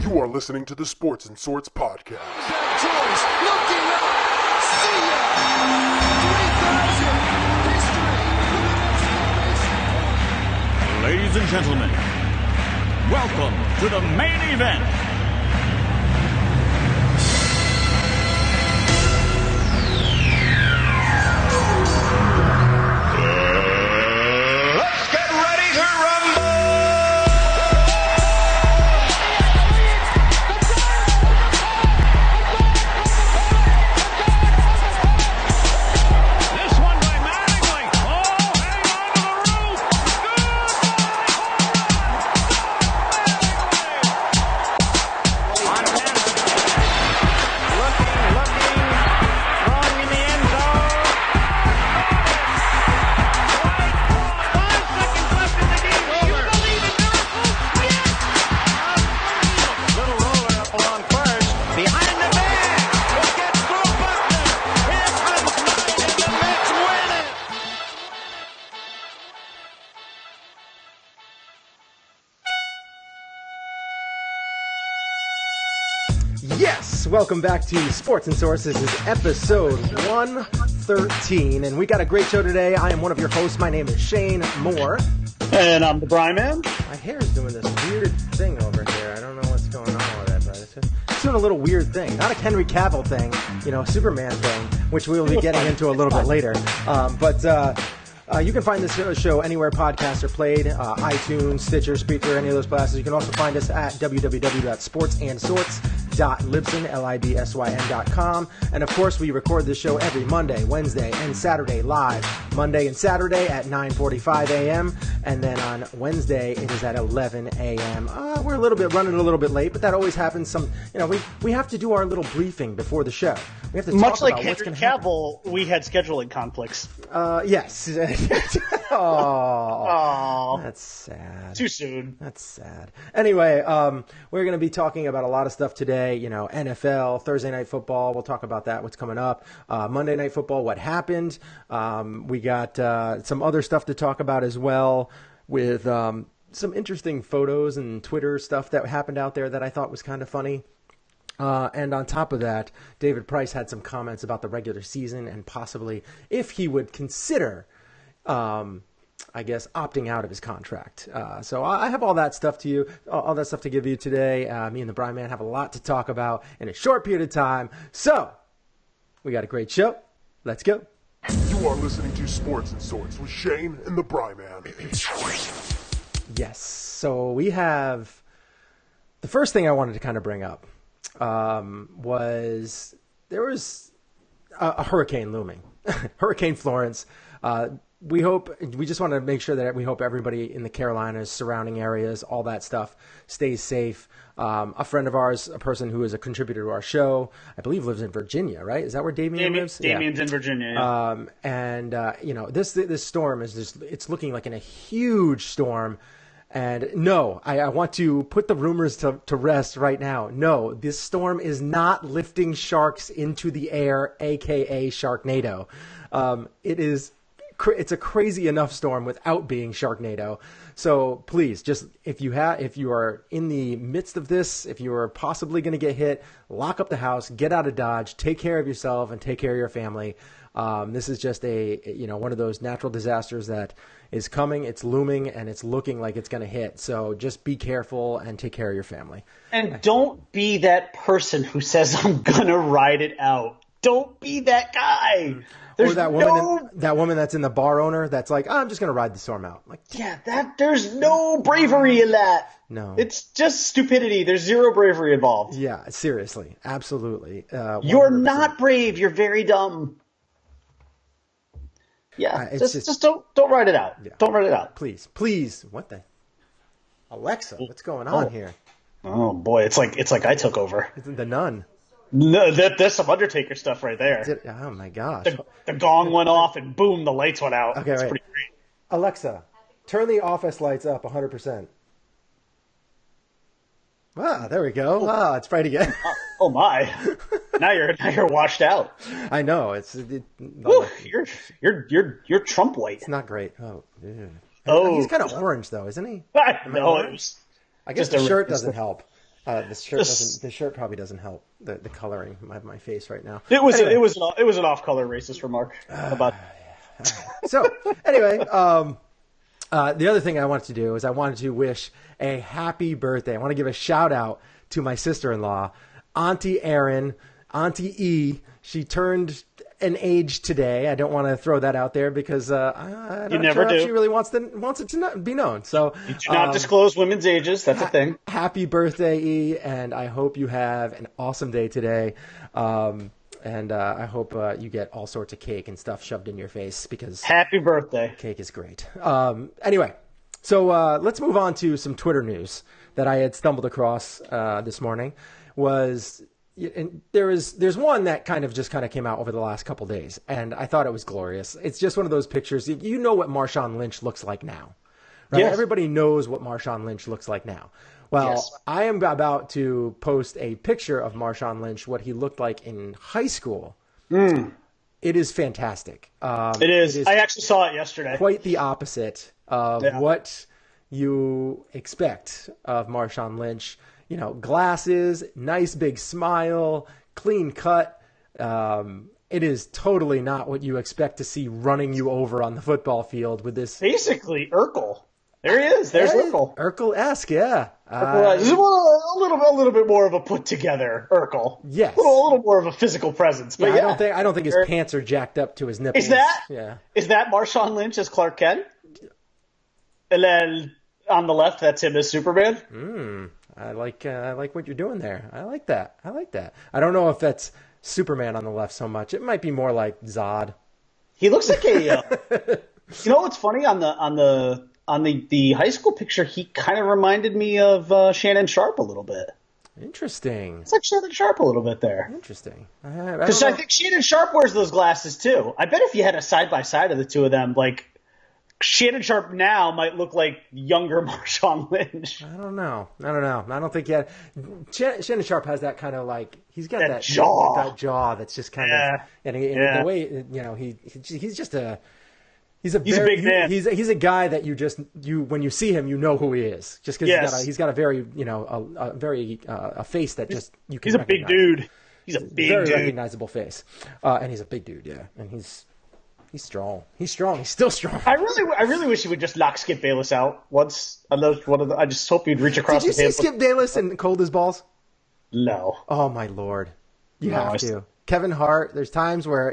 You are listening to the Sports and Sorts podcast. Choice, looking up, see ya! 3000, history. Ladies and gentlemen, welcome to the main event. Let's get ready to rumble! This one by Mattingly. Oh, hang on to the roof. Looking, throwing in the end zone. 5 seconds left in the game. Do you believe in miracles? Yes! Little roller up along first. Behind the man. It gets through Buckner. Here comes Knight, and the Mets win it. Yes, welcome back to Sports and Source. This is episode 113, and we got a great show today. I am one of your hosts. My name is Shane Moore. And I'm the Bry Man. My hair is doing this weird thing over here. I don't know what's going on with it, but it's doing a little weird thing. Not a Henry Cavill thing, Superman thing, which we will be getting into a little bit later. You can find this show anywhere podcasts are played, iTunes, Stitcher, Spreaker, any of those places. You can also find us at www.sportsandsorts.libsyn.com. And of course, we record this show every Monday, Wednesday, and Saturday live. Monday and Saturday at 9:45 a.m. And then on Wednesday, it is at 11 a.m. We're running a little bit late, but that always happens. We have to do our little briefing before the show. We have to Much talk like about what's Henry going to happen. Cavill, we had scheduling conflicts. Yes. Oh, that's sad. Too soon. That's sad. Anyway, we're going to be talking about a lot of stuff today. NFL, Thursday Night Football. We'll talk about that, what's coming up. Monday Night Football, what happened. We got some other stuff to talk about as well with some interesting photos and Twitter stuff that happened out there that I thought was kind of funny. And on top of that, David Price had some comments about the regular season and possibly if he would consider, opting out of his contract. So I have all that stuff to give you today. Me and the Bry Man have a lot to talk about in a short period of time. So we got a great show. Let's go. You are listening to Sports and Sorts with Shane and the Bry Man. Yes. So we have the first thing I wanted to kind of bring up. Was a hurricane looming, Hurricane Florence. We just want to make sure that we hope everybody in the Carolinas, surrounding areas, all that stuff stays safe. A friend of ours, a person who is a contributor to our show, I believe lives in Virginia, right? Is that where Damien lives? Damien's in Virginia. Yeah. This storm it's looking like a huge storm. And no, I want to put the rumors to rest right now. No, this storm is not lifting sharks into the air, a.k.a. Sharknado. It's a crazy enough storm without being Sharknado. So please, just if you are in the midst of this, if you are possibly going to get hit, lock up the house, get out of Dodge, take care of yourself and take care of your family. This is just one of those natural disasters that is coming, it's looming, and it's looking like it's going to hit. So just be careful and take care of your family. And don't be that person who says, I'm going to ride it out. Don't be that guy. There's or that woman that's in the bar owner that's like, I'm just going to ride the storm out. Like, there's no bravery in that. No. It's just stupidity. There's zero bravery involved. Yeah, seriously. Absolutely. You're not brave. You're very dumb. Yeah, just don't ride it out. Yeah. Don't ride it out. Please. What the? Alexa, what's going on here? Oh boy, it's like I took over. Isn't the nun? No, there's some Undertaker stuff right there. Oh my gosh! The gong went off and boom, the lights went out. Okay, it's right. Pretty great. Alexa, turn the office lights up 100%. Ah, there we go. It's bright again. Oh my! Now you're washed out. I know you're Trump white. It's not great. Oh, Oh, he's kind of orange though, isn't he? No, I guess the shirt doesn't help. The shirt probably doesn't help the coloring of my face right now. It was Anyway. it was an off-color racist remark about. So anyway, the other thing I wanted to do is I wanted to wish a happy birthday. I want to give a shout out to my sister-in-law, Auntie Erin, Auntie E. She turned an age today. I don't want to throw that out there because I'm not sure if she really wants it to not be known. So You do not disclose women's ages. That's a thing. Happy birthday, E, and I hope you have an awesome day today. And I hope you get all sorts of cake and stuff shoved in your face because Happy birthday. cake is great. Anyway, so let's move on to some Twitter news that I had stumbled across this morning. And there's one that kind of came out over the last couple days, and I thought it was glorious. It's just one of those pictures. You know what Marshawn Lynch looks like now, right? Yes. Everybody knows what Marshawn Lynch looks like now. Well, Yes. I am about to post a picture of Marshawn Lynch, what he looked like in high school. It is fantastic. It is. I actually saw it yesterday. Quite the opposite of what you expect of Marshawn Lynch. You know, glasses, nice big smile, clean cut. It is totally not what you expect to see running you over on the football field with this. Basically, Urkel. There he is. There's Urkel. Urkel-esque, yeah. This is a little bit more of a put together Urkel. Yes. A little more of a physical presence. But I don't think his pants are jacked up to his nipples. Is that? Yeah. Is that Marshawn Lynch as Clark Kent? And then on the left, that's him as Superman. I like what you're doing there. I like that. I don't know if that's Superman on the left so much. It might be more like Zod. He looks like a. You know what's funny on the high school picture? He kind of reminded me of Shannon Sharp a little bit. Interesting. It's like Shannon Sharp a little bit there. Interesting. Because I think Shannon Sharp wears those glasses too. I bet if you had a side by side of the two of them, like Shannon Sharp now might look like younger Marshawn Lynch. I don't know. I don't think yet. Shannon Sharp has that kind of like he's got that jaw. That jaw that's just kind of and the way he's just a. He's a big man. He's a guy that you when you see him you know who he is just because he's got a very a face that just you can. He's a big dude. He's a big very dude. recognizable face, and he's a big dude. Yeah, and he's strong. He's strong. He's still strong. I really wish he would just knock Skip Bayless out once. I just hope he'd reach across. Did you see Skip Bayless in Cold as Balls? No. Oh my lord, you have to. Kevin Hart. There's times where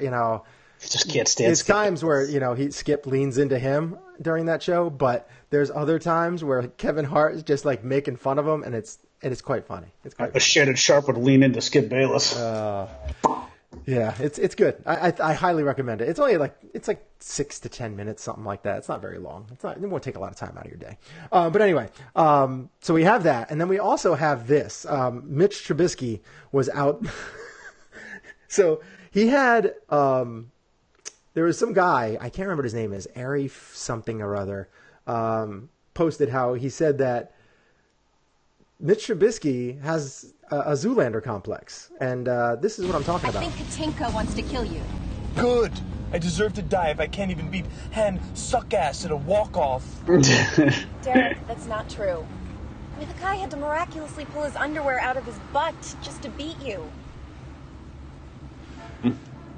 just can't stand. There's times where Skip leans into him during that show, but there's other times where Kevin Hart is just like making fun of him, and it's quite funny. It's quite. Shannon Sharp would lean into Skip Bayless. Yeah, it's good. I highly recommend it. It's only like 6 to 10 minutes, something like that. It's not very long. It won't take a lot of time out of your day. But anyway, so we have that, and then we also have this. Mitch Trubisky was out. So he had. There was some guy, I can't remember what his name is, Ari something or other, posted how he said that Mitch Trubisky has a Zoolander complex. And this is what I'm talking about. I think Katinka wants to kill you. Good. I deserve to die if I can't even beat Han Suck-Ass at a walk-off. Derek, that's not true. I mean, the guy had to miraculously pull his underwear out of his butt just to beat you.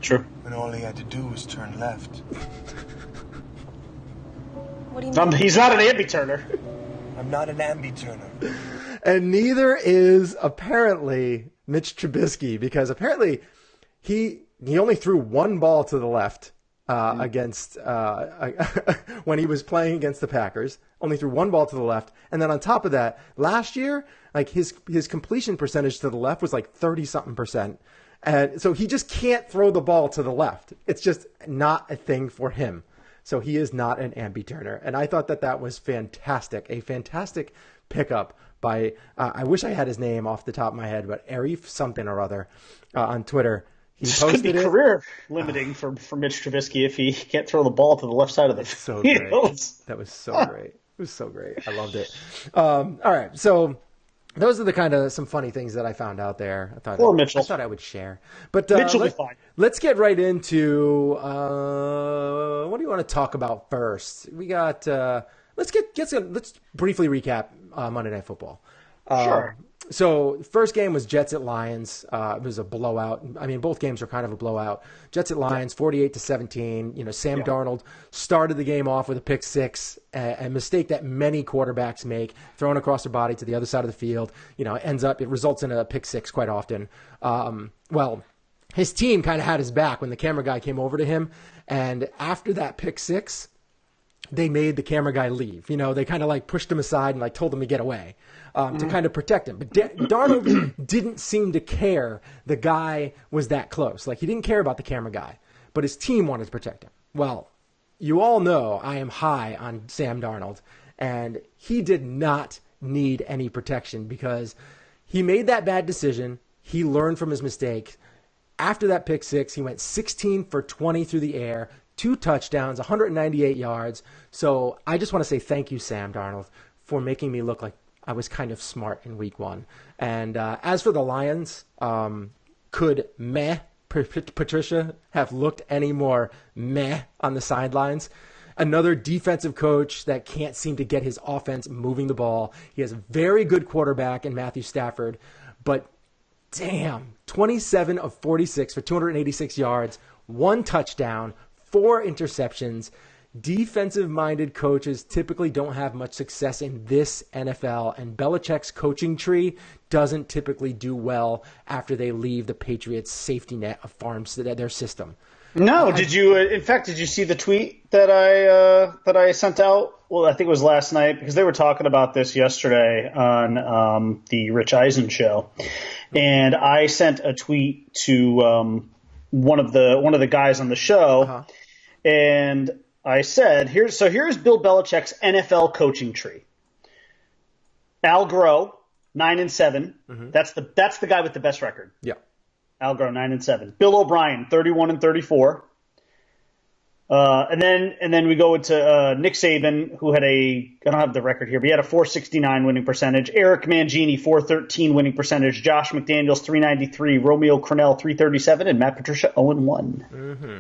True. When all he had to do was turn left. What do you mean? He's not an ambi-turner. I'm not an ambi-turner. And neither is apparently Mitch Trubisky, because apparently he only threw one ball to the left against when he was playing against the Packers. Only threw one ball to the left, and then on top of that, last year, like his completion percentage to the left was like 30-something%. And so he just can't throw the ball to the left. It's just not a thing for him. So he is not an ambi-turner. And I thought that was fantastic. A fantastic pickup by, I wish I had his name off the top of my head, but Arif something or other on Twitter. He This posted could be career limiting for Mitch Trubisky if he can't throw the ball to the left side of the so field. great. That was so great. It was so great. I loved it. All right. So those are the kind of some funny things that I found out there. I thought I would share. But Mitchell will be fine. Let's get right into what do you want to talk about first? We got let's briefly recap Monday Night Football. Sure. So first game was Jets at Lions. It was a blowout. I mean, both games were kind of a blowout. Jets at Lions, 48-17. You know, Sam Darnold started the game off with a pick six, a mistake that many quarterbacks make, thrown across their body to the other side of the field. You know, it results in a pick six quite often. Well, his team kind of had his back when the camera guy came over to him, and after that pick six, they made the camera guy leave. You know, they kind of like pushed him aside and like told him to get away to kind of protect him. But Darnold didn't seem to care the guy was that close. Like, he didn't care about the camera guy, but his team wanted to protect him. Well, you all know I am high on Sam Darnold, and he did not need any protection because he made that bad decision. He learned from his mistake. After that pick six, he went 16 for 20 through the air, 2 touchdowns, 198 yards. So I just want to say thank you, Sam Darnold, for making me look like I was kind of smart in week 1. And as for the Lions, could Patricia have looked any more meh on the sidelines? Another defensive coach that can't seem to get his offense moving the ball. He has a very good quarterback in Matthew Stafford, but damn, 27 of 46 for 286 yards, 1 touchdown, 4 interceptions. Defensive-minded coaches typically don't have much success in this NFL, and Belichick's coaching tree doesn't typically do well after they leave the Patriots' safety net of farms, their system. No, did you? In fact, did you see the tweet that I sent out? Well, I think it was last night because they were talking about this yesterday on the Rich Eisen show, and I sent a tweet to one of the guys on the show, and I said, here's Bill Belichick's NFL coaching tree. Al Groh, 9-7. Mm-hmm. That's the guy with the best record. Yeah. Al Groh, 9-7. Bill O'Brien, 31-34. And then we go into Nick Saban, who had I don't have the record here, but he had a 469 winning percentage. Eric Mangini, 413 winning percentage. Josh McDaniels, 393. Romeo Crennel, 337. And Matt Patricia, 0-1. Mm-hmm.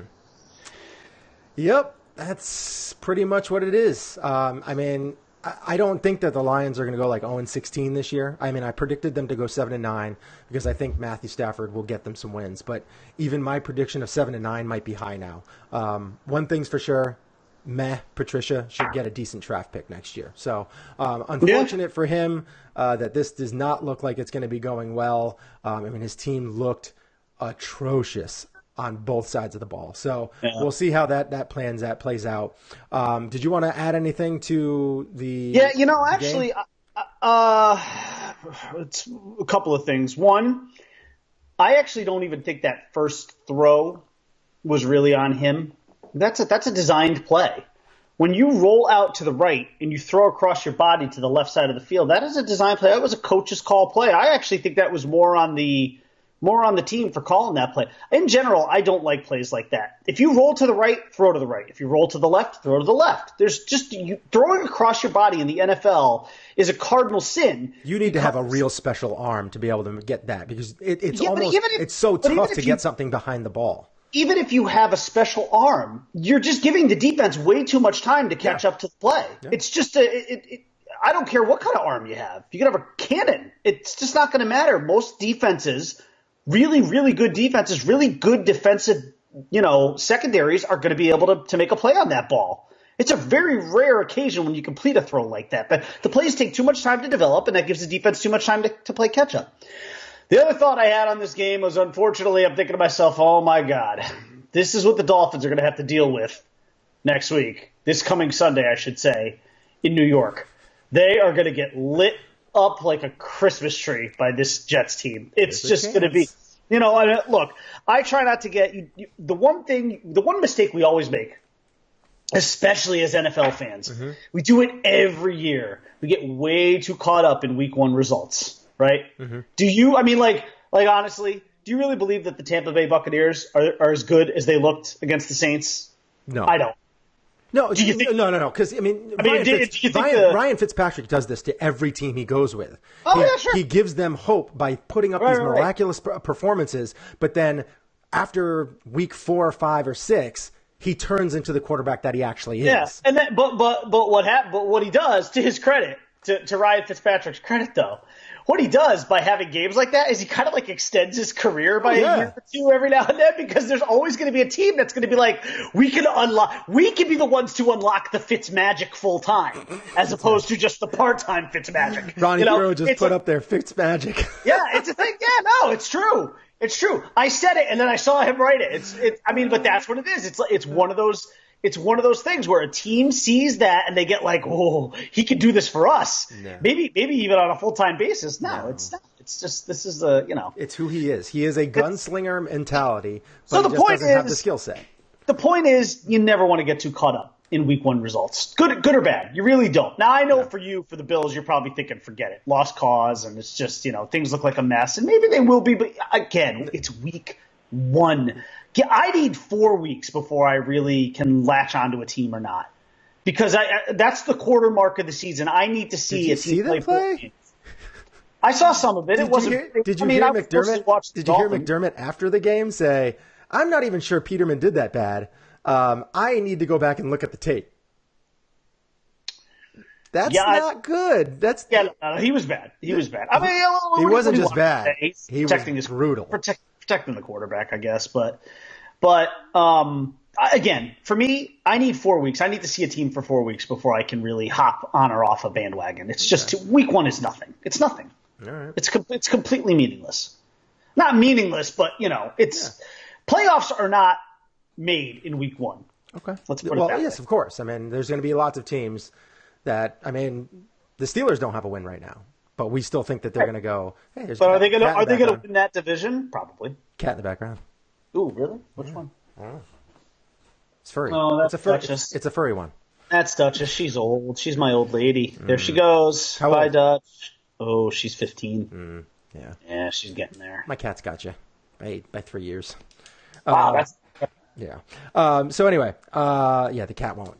Yep. That's pretty much what it is. I mean, I don't think that the Lions are going to go like 0-16 this year. I mean, I predicted them to go 7-9 because I think Matthew Stafford will get them some wins. But even my prediction of 7-9 might be high now. One thing's for sure, Patricia should get a decent draft pick next year. So unfortunate for him that this does not look like it's going to be going well. I mean, his team looked atrocious on both sides of the ball. So we'll see how that plays out. Did you want to add anything to the actually, it's a couple of things. One, I actually don't even think that first throw was really on him. That's a designed play. When you roll out to the right and you throw across your body to the left side of the field, that is a design play. That was a coach's call play. I actually think that was more on the team for calling that play. In general, I don't like plays like that. If you roll to the right, throw to the right. If you roll to the left, throw to the left. There's just throwing across your body in the NFL is a cardinal sin. You need to have a real special arm to be able to get that because it's so tough to get something behind the ball. Even if you have a special arm, you're just giving the defense way too much time to catch up to the play. Yeah. It's just I don't care what kind of arm you have. You can have a cannon. It's just not going to matter. Most defenses, really, really good defenses, really good defensive, secondaries are going to be able to make a play on that ball. It's a very rare occasion when you complete a throw like that. But the plays take too much time to develop, and that gives the defense too much time to play catch-up. The other thought I had on this game was, unfortunately, I'm thinking to myself, oh, my God, this is what the Dolphins are going to have to deal with next week, this coming Sunday, I should say, in New York. They are going to get lit up like a Christmas tree by this Jets team. It's just going to be, look, I try not to get the one mistake we always make, especially as NFL fans, we do it every year. We get way too caught up in week 1 results, right? Do you, honestly, do you really believe that the Tampa Bay Buccaneers are as good as they looked against the Saints? No. I don't. No, no. Because Ryan Fitzpatrick does this to every team he goes with. He gives them hope by putting up these miraculous performances, but then after week 4 or 5 or 6, he turns into the quarterback that he actually is. Yeah, and then, but what he does, to his credit, to Ryan Fitzpatrick's credit though, what he does by having games like that is he kind of like extends his career by a year or two every now and then, because there's always going to be a team that's going to be like, we can be the ones to unlock the Fitzmagic full time, as opposed to just the part-time Fitzmagic. Ronnie Hero just put up their Fitzmagic. Yeah, it's a thing. Yeah, no, it's true. It's true. I said it and then I saw him write it. But that's what it is. It's one of those. It's one of those things where a team sees that and they get like, oh, he could do this for us. No. Maybe even on a full-time basis. No, it's not. It's just, this is It's who he is. He is a gunslinger mentality, but he just doesn't have the skill set. The point is, you never want to get too caught up in week one results. Good or bad. You really don't. Now, I know for the Bills, you're probably thinking, forget it. Lost cause, and it's just, things look like a mess. And maybe they will be, but again, it's week one. I need 4 weeks before I really can latch onto a team or not, because that's the quarter mark of the season. I need to see a team play 4 games. I saw some of it. Did you hear McDermott after the game say, "I'm not even sure Peterman did that bad. I need to go back and look at the tape." That's not good. He was bad. He was bad. I mean, he wasn't just bad. He was brutal. Protecting the quarterback, I guess. But again, for me, I need 4 weeks. I need to see a team for 4 weeks before I can really hop on or off a bandwagon. It's just week one is nothing. It's nothing. All right. It's completely meaningless. Not meaningless, but playoffs are not made in week one. Okay. Let's put it that way. Yes, of course. I mean, there's going to be lots of teams that, the Steelers don't have a win right now. But we still think that they're going to go. Hey, but are they going to win that division? Probably. Cat in the background. Ooh, really? Which one? I don't know. It's furry. Oh, that's Duchess. It's a furry one. That's Duchess. She's old. She's my old lady. There she goes. Bye, Dutch. Oh, she's 15. Yeah. Yeah, she's getting there. My cat's got you by 3 years. Wow, that's. Yeah. So anyway, the cat won't.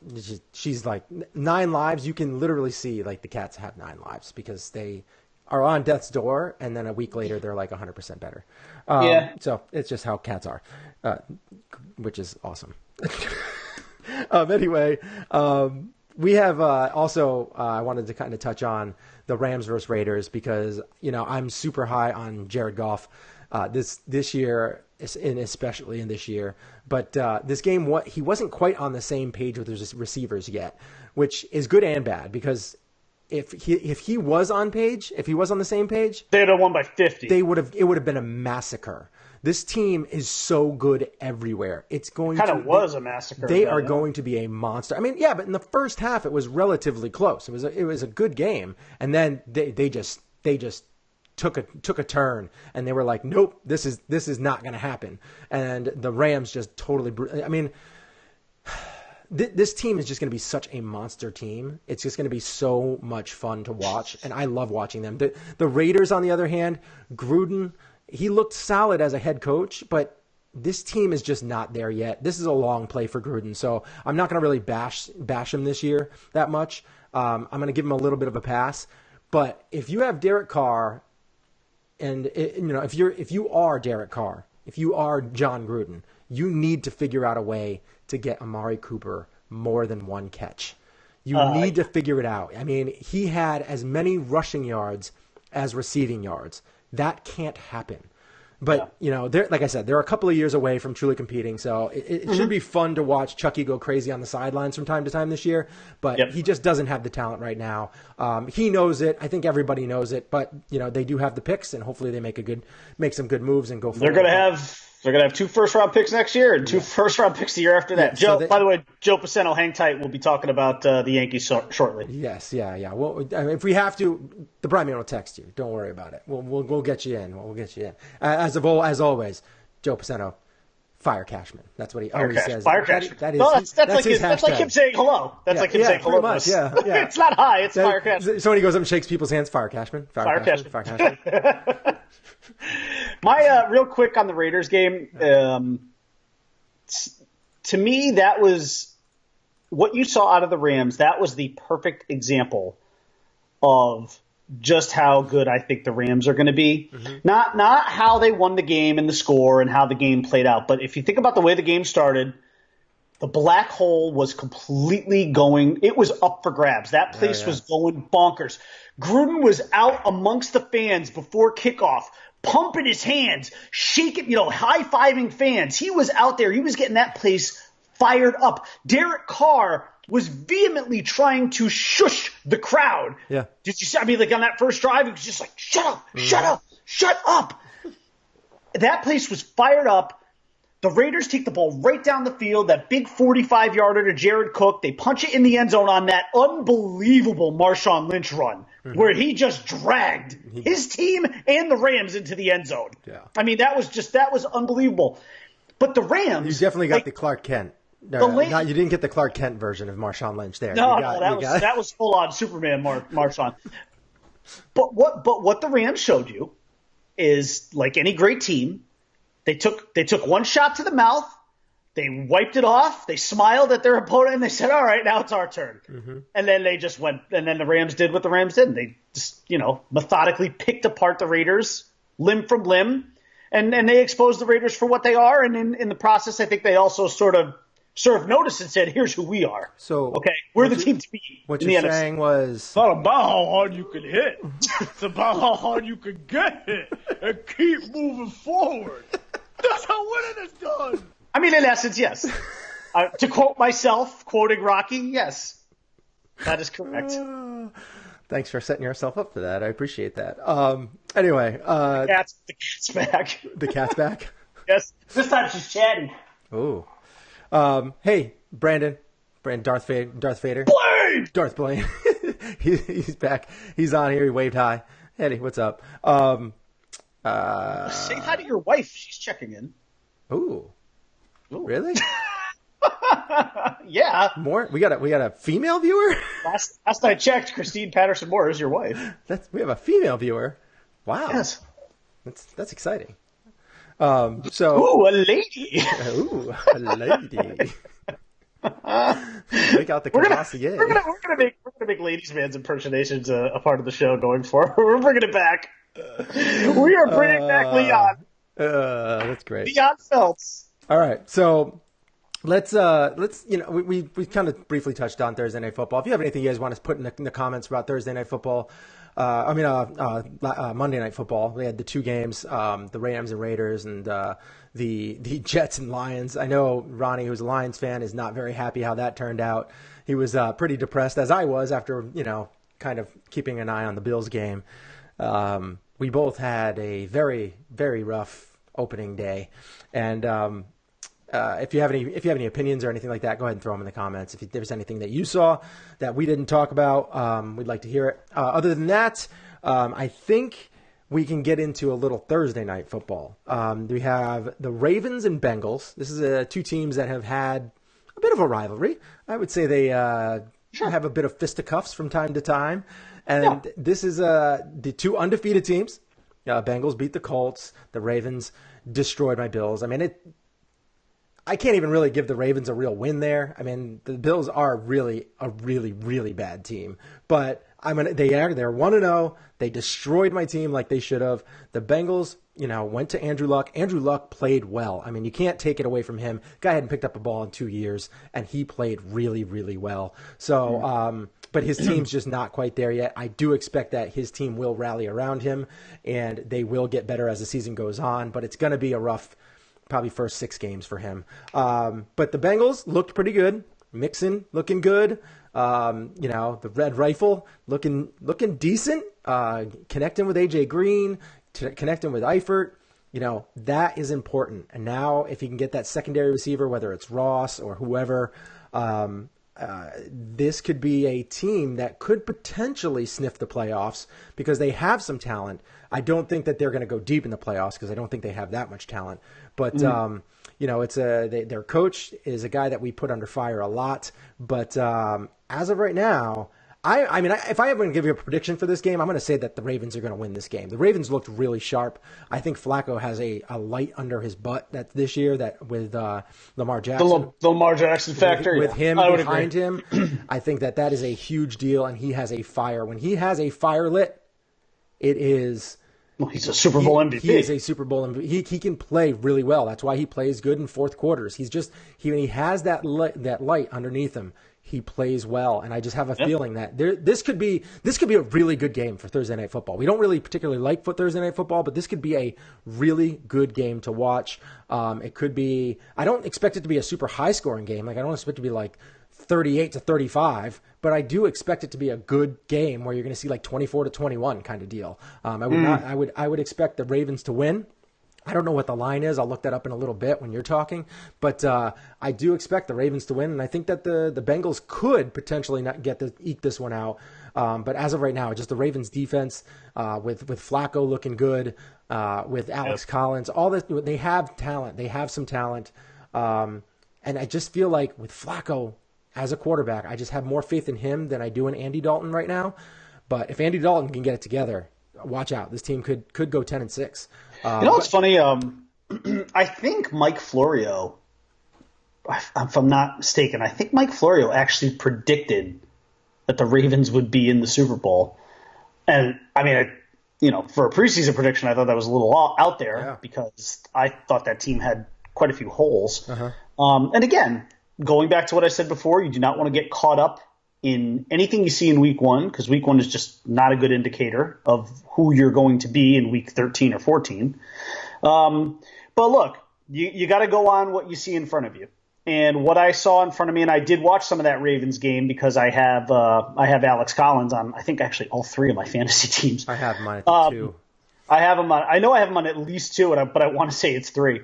She's like 9 lives. You can literally see like the cats have 9 lives because they are on death's door, and then a week later they're like 100% better. So it's just how cats are, which is awesome. Anyway, we have also I wanted to kind of touch on the Rams versus Raiders because I'm super high on Jared Goff this year. And especially in this year, but this game, he wasn't quite on the same page with his receivers yet, which is good and bad because if he was on the same page, they'd have won by 50. It would have been a massacre. This team is so good everywhere. It's going kind of was a massacre. They are going to be a monster. I mean, yeah, but in the first half it was relatively close. It was a good game, and then they just took a turn, and they were like, nope, this is not going to happen. And the Rams just totally. This team is just going to be such a monster team. It's just going to be so much fun to watch, and I love watching them. The Raiders, on the other hand, Gruden, he looked solid as a head coach, but this team is just not there yet. This is a long play for Gruden, so I'm not going to really bash him this year that much. I'm going to give him a little bit of a pass. But if you have Derek Carr, and if you are Derek Carr, if you are John Gruden, you need to figure out a way to get Amari Cooper more than one catch. You need to figure it out. I mean, he had as many rushing yards as receiving yards. That can't happen. But, like I said, they're a couple of years away from truly competing. So it should be fun to watch Chucky go crazy on the sidelines from time to time this year. But he just doesn't have the talent right now. He knows it. I think everybody knows it. But, they do have the picks, and hopefully they make some good moves and go forward. They're going to have 2 first-round picks next year and 2 first-round picks the year after that. Yeah, Joe, by the way, Joe Pacino, hang tight. We'll be talking about the Yankees shortly. Yes, yeah. Well, if we have to, the Brian will text you. Don't worry about it. We'll get you in. We'll get you in. As always, Joe Pacino, fire Cashman. That's what he always says. Fire Cashman. That's like him saying hello. That's like him saying hello. Much, yeah. It's not hi. It's fire Cashman. So when he goes up and shakes people's hands, fire Cashman. Fire Cashman. Fire Cashman. My real quick on the Raiders game, to me, that was what you saw out of the Rams. That was the perfect example of just how good I think the Rams are going to be. Mm-hmm. Not how they won the game and the score and how the game played out. But if you think about the way the game started, The black hole was completely going – it was up for grabs. That place was going bonkers. Gruden was out amongst the fans before kickoff, pumping his hands, shaking, high-fiving fans. He was out there. He was getting that place fired up. Derek Carr was vehemently trying to shush the crowd. Yeah. Did you see? I mean, like on that first drive, he was just like, shut up, shut up, shut up. That place was fired up. The Raiders take the ball right down the field, that big 45-yarder to Jared Cook. They punch it in the end zone on that unbelievable Marshawn Lynch run where he just dragged his team and the Rams into the end zone. Yeah. I mean, that was unbelievable. But the Rams – You definitely got the Clark Kent. You didn't get the Clark Kent version of Marshawn Lynch there. That was full-on Superman Marshawn. But what the Rams showed you is, like any great team, they took one shot to the mouth, they wiped it off, they smiled at their opponent, and they said, all right, now it's our turn. Mm-hmm. And then they just went – and then the Rams did what the Rams did. And they just, methodically picked apart the Raiders limb from limb, and they exposed the Raiders for what they are. And in the process, I think they also sort of noticed and said, here's who we are. So okay, we're the team to beat. What you're saying was... It's not about how hard you can hit. It's about how hard you can get hit and keep moving forward. That's how winning is done. I mean, in essence, yes. To quote myself, quoting Rocky, yes. That is correct. Thanks for setting yourself up for that. I appreciate that. Anyway. The cat's back. The cat's back? Yes. This time she's chatty. Ooh. Hey, Brandon, Darth Vader. Blaine! Darth Blaine. He's back. He's on here. He waved hi. Eddie, what's up? Say hi to your wife. She's checking in. Ooh. Really? Yeah. More? We got a female viewer? Last I checked, Christine Patterson Moore is your wife. We have a female viewer. Wow. Yes. That's exciting. Ooh, a lady. Ooh, a lady. Break out the Cavassier. We're gonna make ladies' man's impersonations a part of the show going forward. We're bringing it back. We are bringing back Leon. That's great. Leon Phelps. All right, so let's we kind of briefly touched on Thursday Night Football. If you have anything you guys want to put in the comments about Thursday Night Football, Monday Night Football. We had the two games, the Rams and Raiders, and the Jets and Lions. I know Ronnie, who's a Lions fan, is not very happy how that turned out. He was pretty depressed, as I was, after kind of keeping an eye on the Bills game. We both had a very, very rough opening day, and if you have any opinions or anything like that, go ahead and throw them in the comments. If there's anything that you saw that we didn't talk about, we'd like to hear it. Other than that, I think we can get into a little Thursday Night Football. We have the Ravens and Bengals. This is two teams that have had a bit of a rivalry. I would say they have a bit of fisticuffs from time to time. And this is the two undefeated teams. Bengals beat the Colts. The Ravens destroyed my Bills. I mean, I can't even really give the Ravens a real win there. I mean, the Bills are really a really, really bad team. But they're 1-0. They destroyed my team like they should have. The Bengals, went to Andrew Luck. Andrew Luck played well. I mean, you can't take it away from him. Guy hadn't picked up a ball in 2 years, and he played really, really well. So, but his team's just not quite there yet. I do expect that his team will rally around him, and they will get better as the season goes on. But it's going to be a rough, probably first 6 games for him. But the Bengals looked pretty good. Mixon looking good. The Red Rifle looking decent. Connecting with AJ Green, connecting with Eifert. That is important. And now if you can get that secondary receiver, whether it's Ross or whoever, this could be a team that could potentially sniff the playoffs because they have some talent. I don't think that they're going to go deep in the playoffs because I don't think they have that much talent. But it's their coach is a guy that we put under fire a lot. But as of right now, I mean, if I ever going to give you a prediction for this game, I'm going to say that the Ravens are going to win this game. The Ravens looked really sharp. I think Flacco has a light under his butt this year that with Lamar Jackson. The Lamar Jackson factor. With him behind him, I think that is a huge deal, and he has a fire. When he has a fire lit, it is Well, he's a Super Bowl MVP. He is a Super Bowl MVP. He can play really well. That's why he plays good in fourth quarters. When he has that light underneath him, he plays well. And I just have a feeling that this could be a really good game for Thursday Night Football. We don't really particularly like Thursday Night Football, but this could be a really good game to watch. It could be. I don't expect it to be a super high scoring game. Like I don't expect it to be like 38-35, but I do expect it to be a good game where you're going to see like 24-21 kind of deal. I would expect the Ravens to win. I don't know what the line is. I'll look that up in a little bit when you're talking, but I do expect the Ravens to win, and I think that the Bengals could potentially not eke this one out. But as of right now, just the Ravens defense with Flacco looking good, with Alex Collins, all this, they have talent. They have some talent, and I just feel like with Flacco as a quarterback, I just have more faith in him than I do in Andy Dalton right now. But if Andy Dalton can get it together, watch out. This team could go 10-6. What's funny? I think Mike Florio, if I'm not mistaken, I think Mike Florio actually predicted that the Ravens would be in the Super Bowl. And I mean, for a preseason prediction, I thought that was a little out there because I thought that team had quite a few holes. And again, going back to what I said before, you do not want to get caught up in anything you see in week 1, because week 1 is just not a good indicator of who you're going to be in week 13 or 14. But look, you got to go on what you see in front of you. And what I saw in front of me, and I did watch some of that Ravens game because I have Alex Collins on, I think actually all 3 of my fantasy teams. I have mine at 2. I have him on. I know I have him on at least 2, but I want to say it's 3.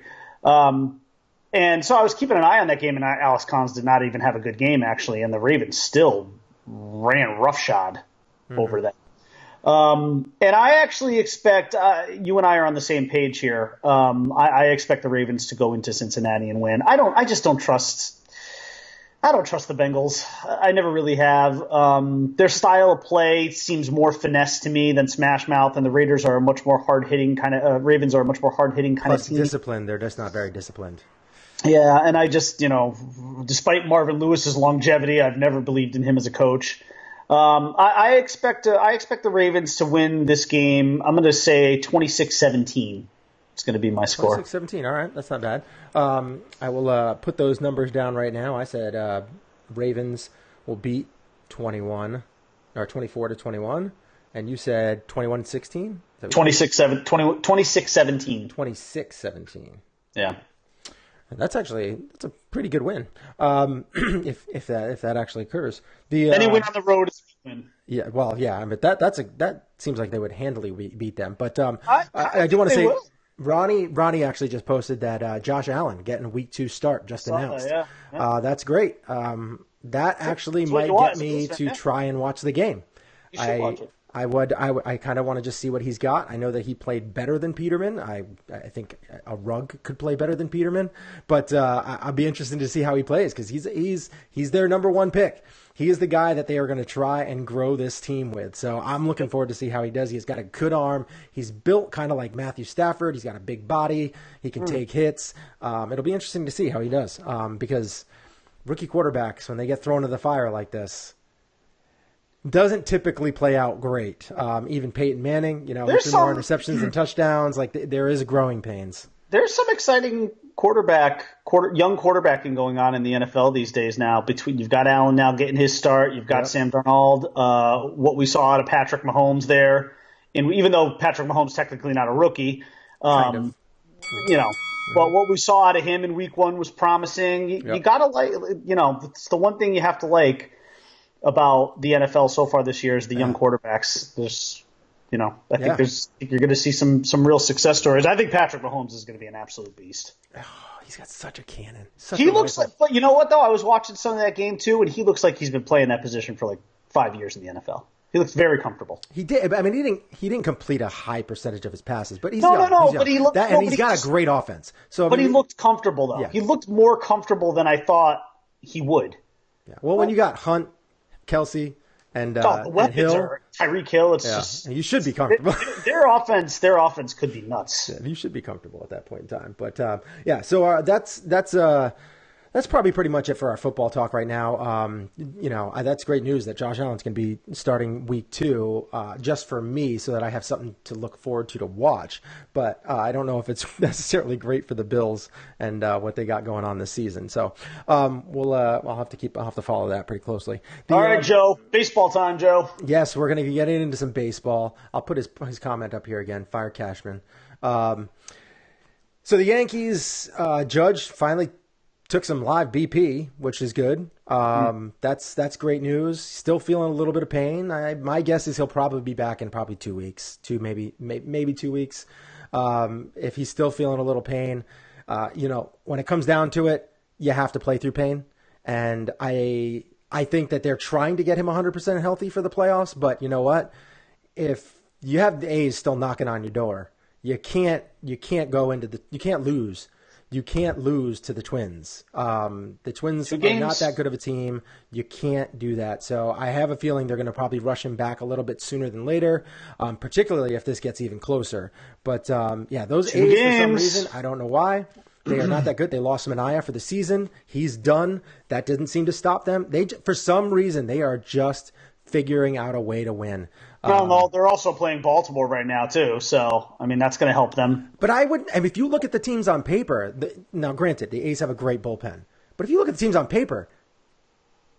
And so I was keeping an eye on that game, and Alex Collins did not even have a good game, actually, and the Ravens still ran roughshod over that. And I actually expect you and I are on the same page here. I expect the Ravens to go into Cincinnati and win. I just don't trust the Bengals. I never really have. Their style of play seems more finesse to me than smash mouth, and the Raiders are a much more hard hitting kind of. Ravens are a much more hard hitting kind of team. Disciplined. They're just not very disciplined. Yeah, and I just, despite Marvin Lewis's longevity, I've never believed in him as a coach. I expect the Ravens to win this game. I'm going to say 26-17. It's going to be my score. 26-17. All right, that's not bad. I will put those numbers down right now. I said Ravens will beat 24-21, and you said 21-16. 26-17. 26-17. Yeah. That's a pretty good win. If that actually occurs. Any win on the road is a win. Yeah, well, yeah, I mean that seems like they would handily beat them. But I do want to say, will. Ronnie actually just posted that Josh Allen getting a week 2 start just announced. That's great. That actually might get me to try and watch the game. You should watch it. I kind of want to just see what he's got. I know that he played better than Peterman. I think a Rugg could play better than Peterman, but I'll be interested to see how he plays because he's their number 1 pick. He is the guy that they are going to try and grow this team with. So I'm looking forward to see how he does. He's got a good arm. He's built kind of like Matthew Stafford. He's got a big body. He can take hits. It'll be interesting to see how he does because rookie quarterbacks, when they get thrown to the fire like this, doesn't typically play out great. Even Peyton Manning, more interceptions and touchdowns. Like there is growing pains. There's some exciting young quarterbacking going on in the NFL these days now. You've got Allen now getting his start. You've got Sam Darnold. What we saw out of Patrick Mahomes there, and even though Patrick Mahomes technically not a rookie, but what we saw out of him in Week 1 was promising. You gotta like, it's the one thing you have to like about the NFL so far this year is the young quarterbacks. There's, I think you're going to see some real success stories. I think Patrick Mahomes is going to be an absolute beast. Oh, he's got such a cannon. He looks like, but you know what though? I was watching some of that game too, and he looks like he's been playing that position for like 5 years in the NFL. He looks very comfortable. He did. I mean, he didn't complete a high percentage of his passes, but he's young. But he looked, and he's got a great offense. So, he looked comfortable though. Yeah. He looked more comfortable than I thought he would. Yeah. Well, when you got Hunt, Kelsey, and the weapons Hill, are Tyreek Hill. It's just you should be comfortable. Their offense could be nuts. Yeah, you should be comfortable at that point in time. But so that's That's probably pretty much it for our football talk right now. That's great news that Josh Allen's going to be starting week 2 just for me so that I have something to look forward to watch. But I don't know if it's necessarily great for the Bills and what they got going on this season. So I'll have to follow that pretty closely. All right, Joe. Baseball time, Joe. Yes, we're going to get into some baseball. I'll put his comment up here again. Fire Cashman. So the Yankees, Judge finally took some live BP, which is good. That's great news. Still feeling a little bit of pain. My guess is he'll probably be back in probably 2 weeks, maybe 2 weeks. If he's still feeling a little pain, when it comes down to it, you have to play through pain. And I think that they're trying to get him 100% healthy for the playoffs. But you know what? If you have the A's still knocking on your door, you can't lose. You can't lose to the Twins. The Twins are not that good of a team. You can't do that. So I have a feeling they're going to probably rush him back a little bit sooner than later, particularly if this gets even closer. But, those A's, for some reason, I don't know why, they are not that good. They lost Manaea for the season. He's done. That didn't seem to stop them. For some reason, they are just figuring out a way to win. No, they're also playing Baltimore right now, too. So, that's going to help them. But if you look at the teams on paper, now granted, the A's have a great bullpen. But if you look at the teams on paper,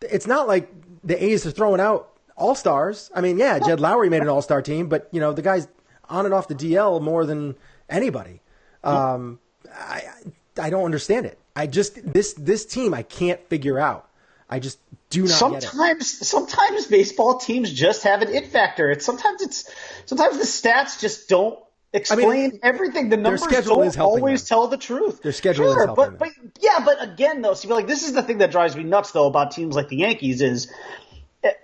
it's not like the A's are throwing out all-stars. Jed Lowry made an all-star team, but, the guy's on and off the DL more than anybody. I don't understand it. This team I can't figure out. I just do not get it. Sometimes baseball teams just have an it factor. Sometimes the stats just don't explain everything. The numbers don't always tell the truth. Their schedule is helping them. But again, though, see, this is the thing that drives me nuts, though, about teams like the Yankees is I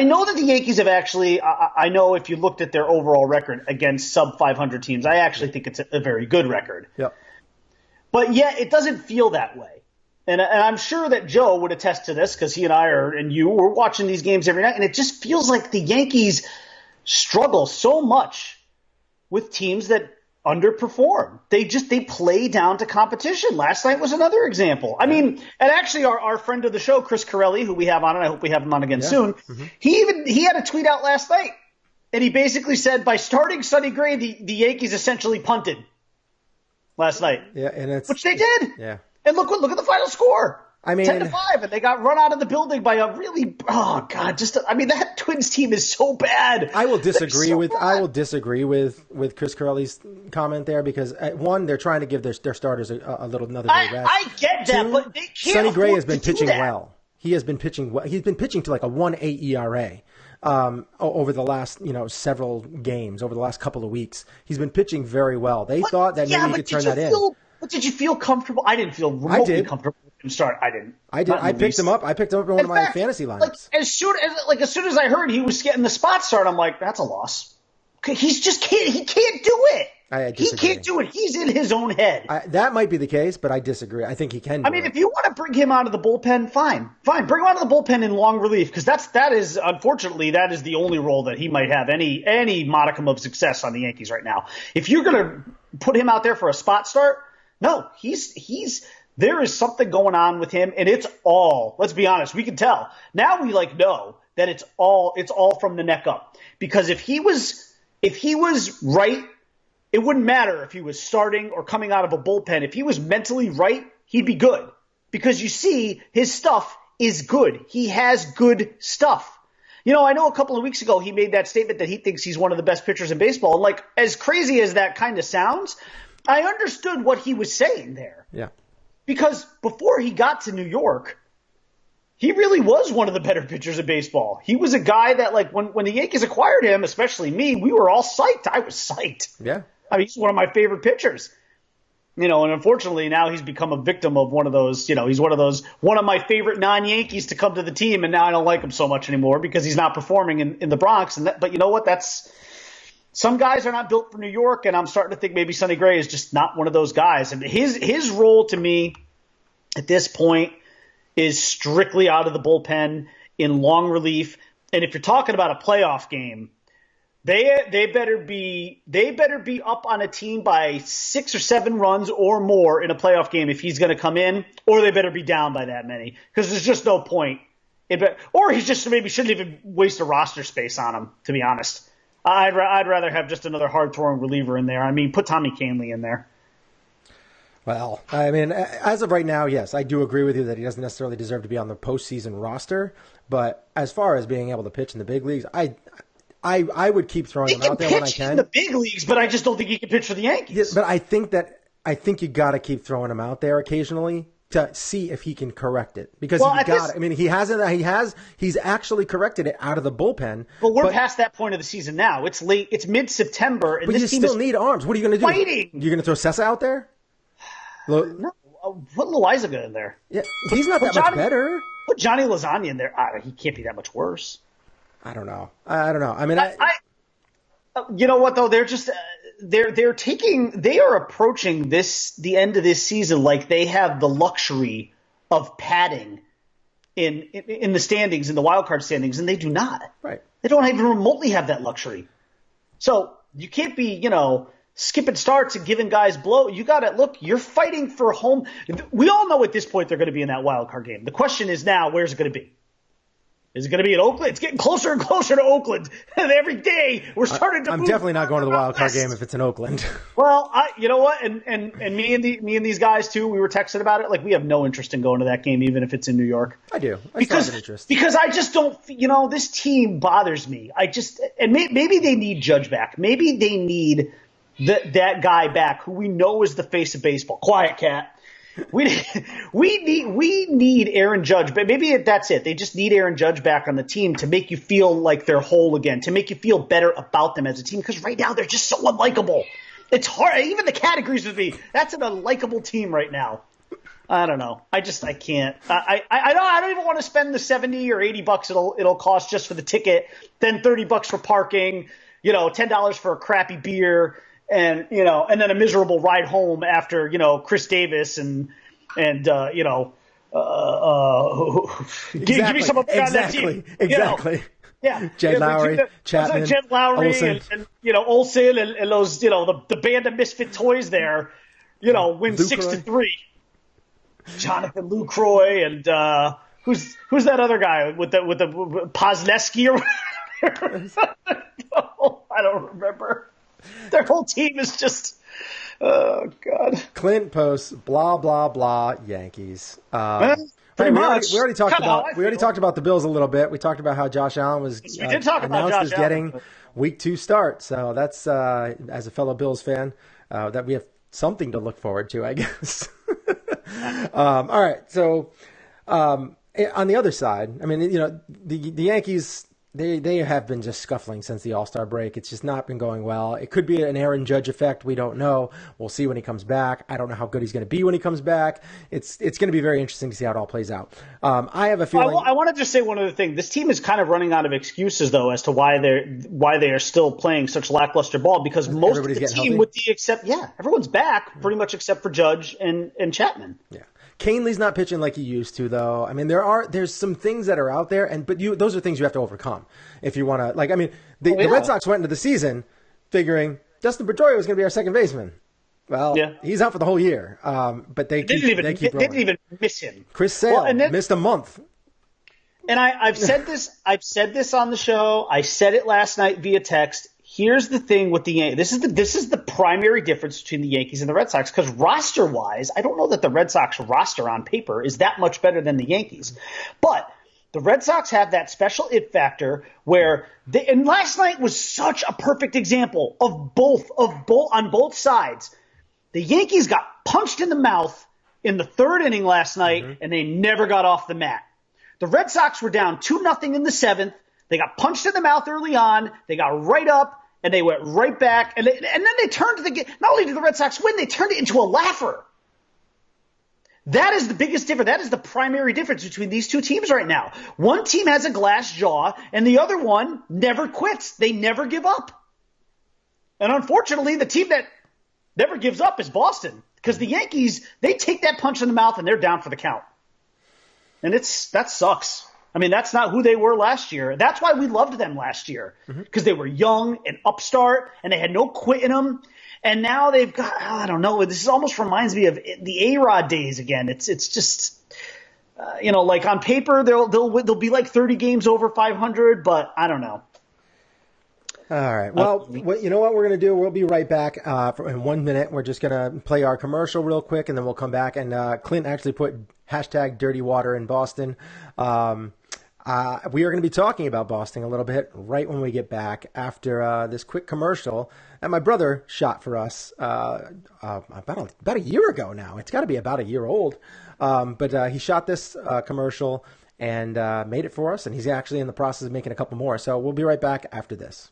know that the Yankees have actually. I know if you looked at their overall record against sub 500 teams, I actually think it's a very good record. Yep. But yet, it doesn't feel that way. And I'm sure that Joe would attest to this because he and I we're watching these games every night, and it just feels like the Yankees struggle so much with teams that underperform. They play down to competition. Last night was another example. And actually our friend of the show, Chris Corelli, who we have on, and I hope we have him on again soon, he had a tweet out last night, and he basically said by starting Sonny Gray, the Yankees essentially punted last night. Yeah, which they did. Yeah. And look at the final score. 10-5, and they got run out of the building by a really that Twins team is so bad. I will disagree with Chris Corelli's comment there because one, they're trying to give their starters another day rest. I get that, Two, but they can't. Sonny Gray has been pitching that. well. He has been pitching well. He's been pitching to like a 1.8 ERA. Over the last, several games, over the last couple of weeks, he's been pitching very well. They thought that maybe he could turn that in. But did you feel comfortable? I didn't feel remotely comfortable with him start. I didn't. I picked him up. I picked him up in one of my fantasy lineups. As soon as I heard he was getting the spot start, I'm like, that's a loss. He just can't. He can't do it. He can't do it. He's in his own head. That might be the case, but I disagree. I think he can do it. If you want to bring him out of the bullpen, fine. Bring him out of the bullpen in long relief because that is unfortunately the only role that he might have any modicum of success on the Yankees right now. If you're going to put him out there for a spot start, no, there is something going on with him, and it's all. Let's be honest, we can tell now. We know that it's all from the neck up because if he was right. It wouldn't matter if he was starting or coming out of a bullpen. If he was mentally right, he'd be good. Because you see, his stuff is good. He has good stuff. I know a couple of weeks ago he made that statement that he thinks he's one of the best pitchers in baseball. And as crazy as that kind of sounds, I understood what he was saying there. Yeah. Because before he got to New York, he really was one of the better pitchers of baseball. He was a guy that when the Yankees acquired him, especially me, we were all psyched. I was psyched. Yeah. He's one of my favorite pitchers, and unfortunately now he's become a victim of one of those, he's one of my favorite non-Yankees to come to the team, and now I don't like him so much anymore because he's not performing in the Bronx. But you know what? Some guys are not built for New York, and I'm starting to think maybe Sonny Gray is just not one of those guys. And his role to me at this point is strictly out of the bullpen in long relief. And if you're talking about a playoff game, They better be up on a team by 6 or 7 runs or more in a playoff game if he's going to come in, or they better be down by that many, because there's just no point. Or he just maybe shouldn't even waste a roster space on him, to be honest. I'd rather have just another hard-throwing reliever in there. I mean, put Tommy Kahnle in there. Well, I mean, as of right now, yes, I do agree with you that he doesn't necessarily deserve to be on the postseason roster. But as far as being able to pitch in the big leagues, I would keep throwing him out there when I can. He can pitch in the big leagues, but I just don't think he can pitch for the Yankees. Yeah, but I think you got to keep throwing him out there occasionally to see if he can correct it, because he's actually corrected it out of the bullpen. But we're past that point of the season now. It's late. It's mid-September, and but this you team still need arms. What are you going to do? Fighting. You're going to throw Sessa out there? No, put Loizaga in there. Yeah, he's not that much better. Put Johnny Lasagna in there. He can't be that much worse. I don't know. I mean, you know what though? They're just they are approaching the end of this season like they have the luxury of padding in the standings, in the wild card standings, and they do not. Right. They don't even remotely have that luxury. So you can't be, skipping starts and giving guys blow. You got to look. You're fighting for home. We all know at this point they're going to be in that wild card game. The question is now, where's it going to be? Is it going to be in Oakland? It's getting closer and closer to Oakland. And every day we're starting to. I'm move definitely not going to the wild card game if it's in Oakland. Well, you know what? And me and these guys too. We were texting about it. Like, we have no interest in going to that game, even if it's in New York. I do. I still have an interest. Because I just don't. This team bothers me. Maybe they need Judge back. Maybe they need that guy back who we know is the face of baseball. Quiet, cat. We need Aaron Judge, but maybe that's it. They just need Aaron Judge back on the team to make you feel like they're whole again, to make you feel better about them as a team, because right now they're just so unlikable. It's hard. Even the cat agrees with me. That's an unlikable team right now. I don't know. I can't. I don't even want to spend the $70 or $80 it'll cost just for the ticket, then $30 for parking, $10 for a crappy beer. And and then a miserable ride home after Chris Davis and give me someone on that team. Exactly. Yeah. Jed Lowry, Chapman, Jed Lowry, Olsen. and Olsen and those the band of misfit toys there. Win 6-3. Jonathan Lucroy and who's that other guy with the Posneski or whatever? I don't remember. Their whole team is just, oh God. Clint posts, blah blah blah, Yankees. Pretty much. We already talked about the Bills a little bit. We talked about how Josh Allen was announced as getting Week 2 start. So that's as a fellow Bills fan, that we have something to look forward to, I guess. All right. So on the other side, I mean, the Yankees. They have been just scuffling since the All-Star break. It's just not been going well. It could be an Aaron Judge effect. We don't know. We'll see when he comes back. I don't know how good he's going to be when he comes back. It's going to be very interesting to see how it all plays out. I have a feeling. I want to just say one other thing. This team is kind of running out of excuses, though, as to why they are still playing such lackluster ball. Because most of the team, everyone's back pretty much except for Judge and Chapman. Yeah. Kahnle's not pitching like he used to, though. I mean, there's some things that are out there, but those are things you have to overcome if you want to. Like, I mean, the Red Sox went into the season figuring Dustin Pedroia was going to be our second baseman. Well, he's out for the whole year, but they didn't even miss him. Chris Sale missed a month. And I've said this. I've said this on the show. I said it last night via text. Here's the thing with the Yankees. This is the primary difference between the Yankees and the Red Sox, because roster-wise, I don't know that the Red Sox roster on paper is that much better than the Yankees. But the Red Sox have that special it factor where and last night was such a perfect example of both on both sides. The Yankees got punched in the mouth in the third inning last night, and they never got off the mat. The Red Sox were down 2-0 in the seventh. They got punched in the mouth early on. They got right up, and they went right back. And then they turned not only did the Red Sox win, they turned it into a laugher. That is the biggest difference. That is the primary difference between these two teams right now. One team has a glass jaw, and the other one never quits. They never give up. And unfortunately, the team that never gives up is Boston, because the Yankees, they take that punch in the mouth, and they're down for the count. And that sucks. I mean, that's not who they were last year. That's why we loved them last year, because they were young and upstart and they had no quit in them. And now they've got, I don't know, this almost reminds me of the A-Rod days again. It's just, like on paper, they'll be like 30 games over 500, but I don't know. All right. Well, you know what we're going to do? We'll be right back in 1 minute. We're just going to play our commercial real quick, and then we'll come back. And Clint actually put hashtag dirty water in Boston. We are going to be talking about Boston a little bit right when we get back after this quick commercial that my brother shot for us about a year ago now. It's got to be about a year old. But he shot this commercial and made it for us, and he's actually in the process of making a couple more. So we'll be right back after this.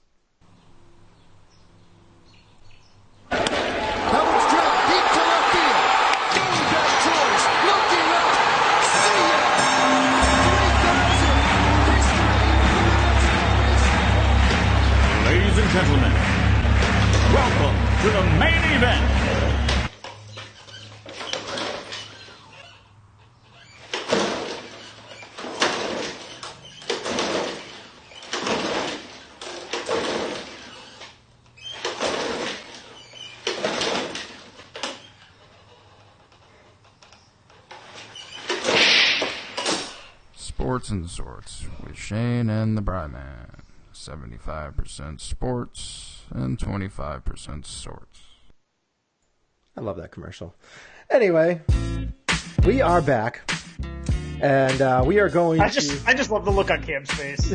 Cavill's drop deep to left field. Going back towards, looking up. See ya. 3,000. Ladies and gentlemen, welcome to the main event. Sports and Sorts with Shane and the Bryman. 75% sports and 25% sorts. I love that commercial. Anyway, we are back, and we are going I just love the look on Cam's face.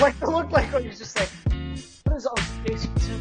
Like the look like when he's just like, what is on his face?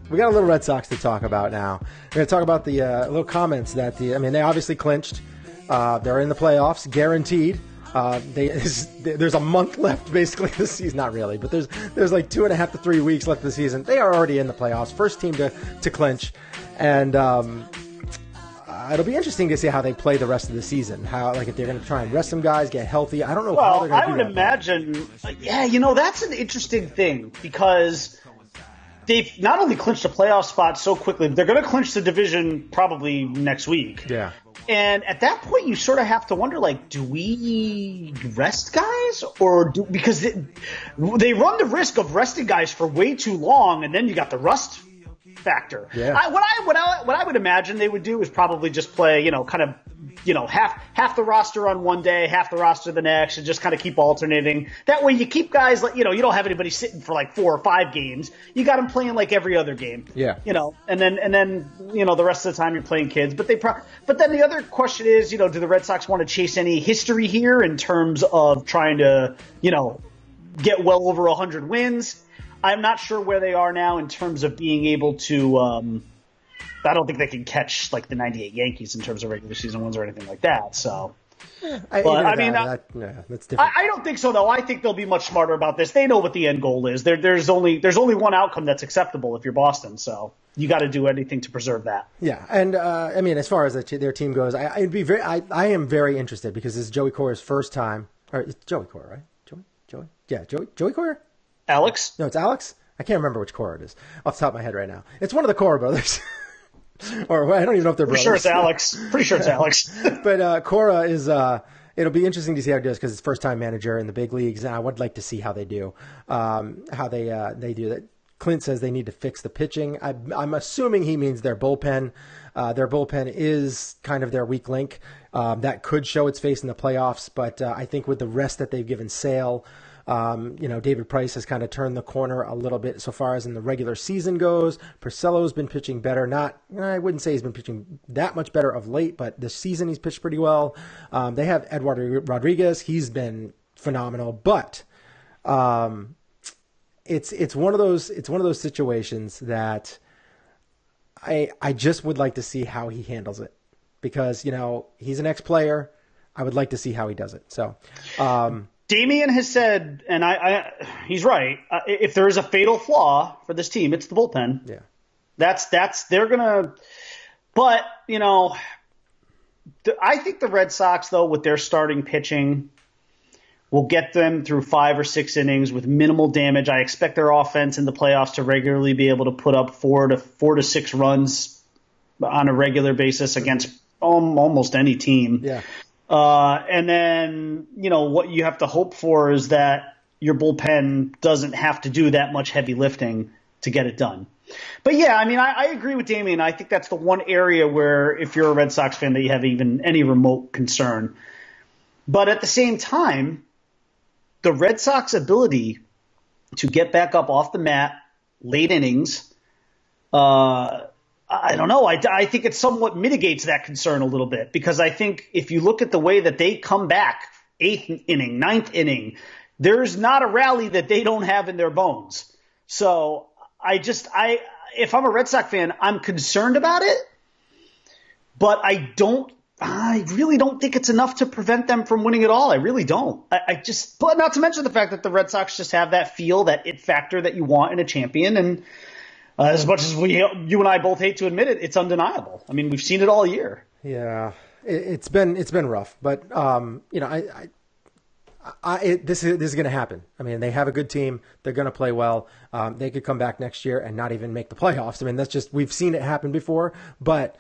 We got a little Red Sox to talk about now. We're going to talk about the little comments that they obviously clinched. They're in the playoffs, guaranteed. There's a month left, basically, this season. Not really, but there's like 2.5 to 3 weeks left of the season. They are already in the playoffs, first team to clinch, and it'll be interesting to see how they play the rest of the season. How, like, if they're going to try and rest some guys, get healthy. I don't know how they're going to do that. I would imagine, that's an interesting thing because they've not only clinched a playoff spot so quickly, they're going to clinch the division probably next week. Yeah. And at that point, you sort of have to wonder, like, do we rest guys? Because they run the risk of resting guys for way too long, and then you got the rust factor. Yeah. What I would imagine they would do is probably just play, half the roster on one day, half the roster the next, and just kind of keep alternating. That way you keep guys, like, you don't have anybody sitting for like 4 or 5 games. You got them playing like every other game. Yeah. And then the rest of the time you're playing kids. But then the other question is, do the Red Sox want to chase any history here in terms of trying to, get well over 100 wins? I'm not sure where they are now in terms of being able to I don't think they can catch like the 98 Yankees in terms of regular season wins or anything like that. So, that's different. I don't think so, though. I think they'll be much smarter about this. They know what the end goal is. There's only one outcome that's acceptable if you're Boston. So you got to do anything to preserve that. Yeah, and as far as their team goes, I am very interested because this is Joey Cora's first time. Or it's Joey Cora, right? Joey? Yeah, Joey Cora? Alex? No, it's Alex? I can't remember which Cora it is off the top of my head right now. It's one of the Cora brothers. Or I don't even know if they're brothers. Pretty sure it's Alex. But Cora is it'll be interesting to see how it does because it's first-time manager in the big leagues, and I would like to see how they do, how they do that. Clint says they need to fix the pitching. I'm assuming he means their bullpen. Their bullpen is kind of their weak link. That could show its face in the playoffs, but I think with the rest that they've given Sale, David Price has kind of turned the corner a little bit so far as in the regular season goes. Porcello's been pitching better. I wouldn't say he's been pitching that much better of late, but this season he's pitched pretty well. They have Eduardo Rodriguez. He's been phenomenal, but it's one of those situations that I just would like to see how he handles it because he's an ex-player. I would like to see how he does it. So. Damian has said, and he's right. If there is a fatal flaw for this team, it's the bullpen. Yeah, they're gonna. But I think the Red Sox, though, with their starting pitching, will get them through 5 or 6 innings with minimal damage. I expect their offense in the playoffs to regularly be able to put up 4 to 6 runs on a regular basis against almost any team. Yeah. And then, what you have to hope for is that your bullpen doesn't have to do that much heavy lifting to get it done. But yeah, I mean, I agree with Damian. I think that's the one area where if you're a Red Sox fan that you have even any remote concern. But at the same time, the Red Sox ability to get back up off the mat, late innings, I don't know. I think it somewhat mitigates that concern a little bit, because I think if you look at the way that they come back, 8th inning, 9th inning, there's not a rally that they don't have in their bones. So if I'm a Red Sox fan, I'm concerned about it, but I really don't think it's enough to prevent them from winning it all. I really don't. But not to mention the fact that the Red Sox just have that feel, that it factor that you want in a champion. And as much as you and I both hate to admit it, it's undeniable. I mean, we've seen it all year. Yeah, it's been rough, but this is going to happen. I mean, they have a good team. They're going to play well. They could come back next year and not even make the playoffs. I mean, we've seen it happen before, but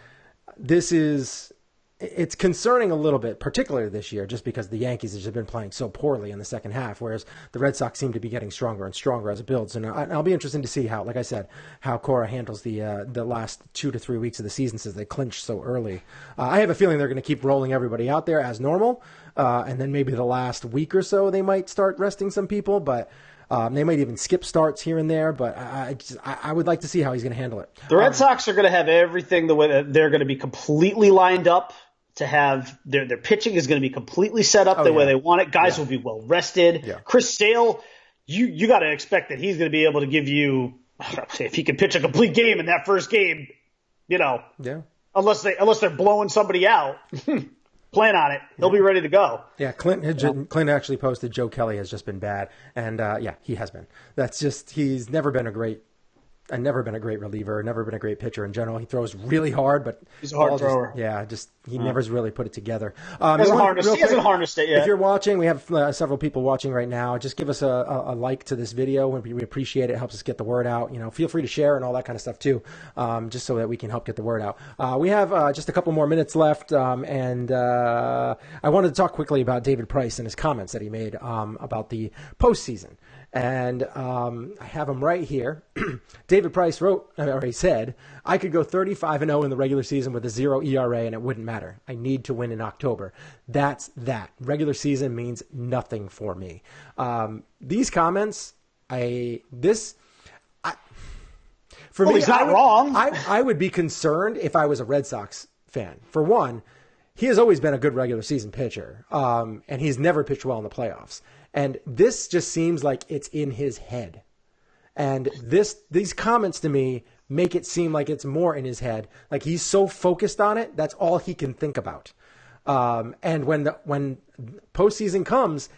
it's concerning a little bit, particularly this year, just because the Yankees have just been playing so poorly in the second half, whereas the Red Sox seem to be getting stronger and stronger as it builds. And I'll be interested to see how, like I said, how Cora handles the last 2 to 3 weeks of the season since they clinched so early. I have a feeling they're going to keep rolling everybody out there as normal, and then maybe the last week or so they might start resting some people, but they might even skip starts here and there, but I would like to see how he's going to handle it. The Red Sox are going to have everything the way that they're going to be completely lined up to have their pitching is going to be completely set up the way they want it. Guys will be well rested. Yeah. Chris Sale, you got to expect that he's going to be able to give you, if he can pitch a complete game in that first game, unless they're blowing somebody out. Plan on it. He'll be ready to go. Yeah, Clint actually posted Joe Kelly has just been bad, and he has been. He's never been a great reliever, never been a great pitcher in general. He throws really hard, but he's a hard thrower. He never's really put it together. He hasn't harnessed it yet. If you're watching, we have several people watching right now. Just give us a like to this video. We appreciate it. It helps us get the word out. Feel free to share and all that kind of stuff too, just so that we can help get the word out. We have just a couple more minutes left, and I wanted to talk quickly about David Price and his comments that he made about the postseason. And I have him right here. David Price said, I could go 35-0 in the regular season with a 0 ERA and it wouldn't matter. I need to win in October. That's that. Regular season means nothing for me. These comments, he's not wrong. I would be concerned if I was a Red Sox fan. For one, he has always been a good regular season pitcher, and he's never pitched well in the playoffs. And this just seems like it's in his head. And these comments to me make it seem like it's more in his head. Like he's so focused on it, that's all he can think about. And when postseason comes,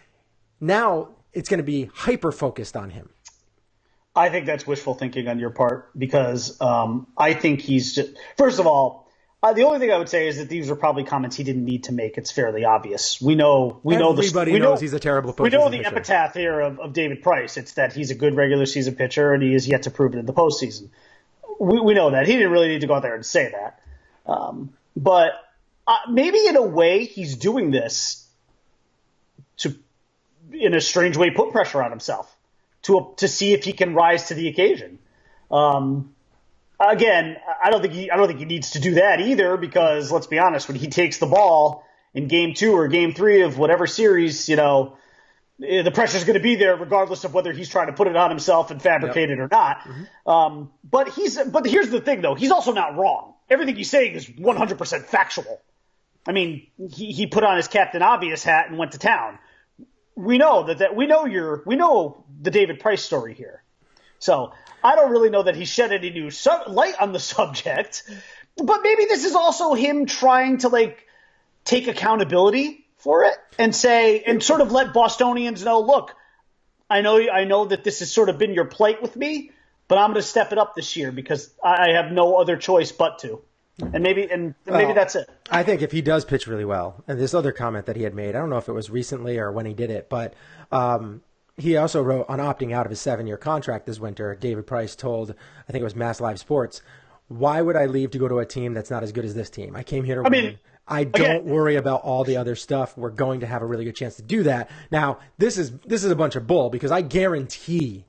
now it's going to be hyper-focused on him. I think that's wishful thinking on your part, because I think he's just – first of all, the only thing I would say is that these were probably comments he didn't need to make. It's fairly obvious. Everybody knows he's a terrible postseason pitcher. We know the epitaph here of David Price. It's that he's a good regular season pitcher, and he is yet to prove it in the postseason. We know that. He didn't really need to go out there and say that. But maybe in a way he's doing this to, in a strange way, put pressure on himself to see if he can rise to the occasion. Again, I don't think he needs to do that either, because let's be honest, when he takes the ball in game 2 or game 3 of whatever series, the pressure's going to be there regardless of whether he's trying to put it on himself and fabricate it or not. Mm-hmm. But here's the thing, though. He's also not wrong. Everything he's saying is 100% factual. I mean, he put on his Captain Obvious hat and went to town. We know we know the David Price story here. So I don't really know that he shed any new light on the subject, but maybe this is also him trying to take accountability for it and say, and sort of let Bostonians know, look, I know that this has sort of been your plight with me, but I'm going to step it up this year because I have no other choice but to. And maybe that's it. I think if he does pitch really well, and this other comment that he had made, I don't know if it was recently or when he did it, but he also wrote on opting out of his 7-year contract this winter. David Price told, I think it was Mass Live Sports, why would I leave to go to a team that's not as good as this team? I came here to win. mean, I don't worry about all the other stuff. We're going to have a really good chance to do that. Now, this is a bunch of bull because I guarantee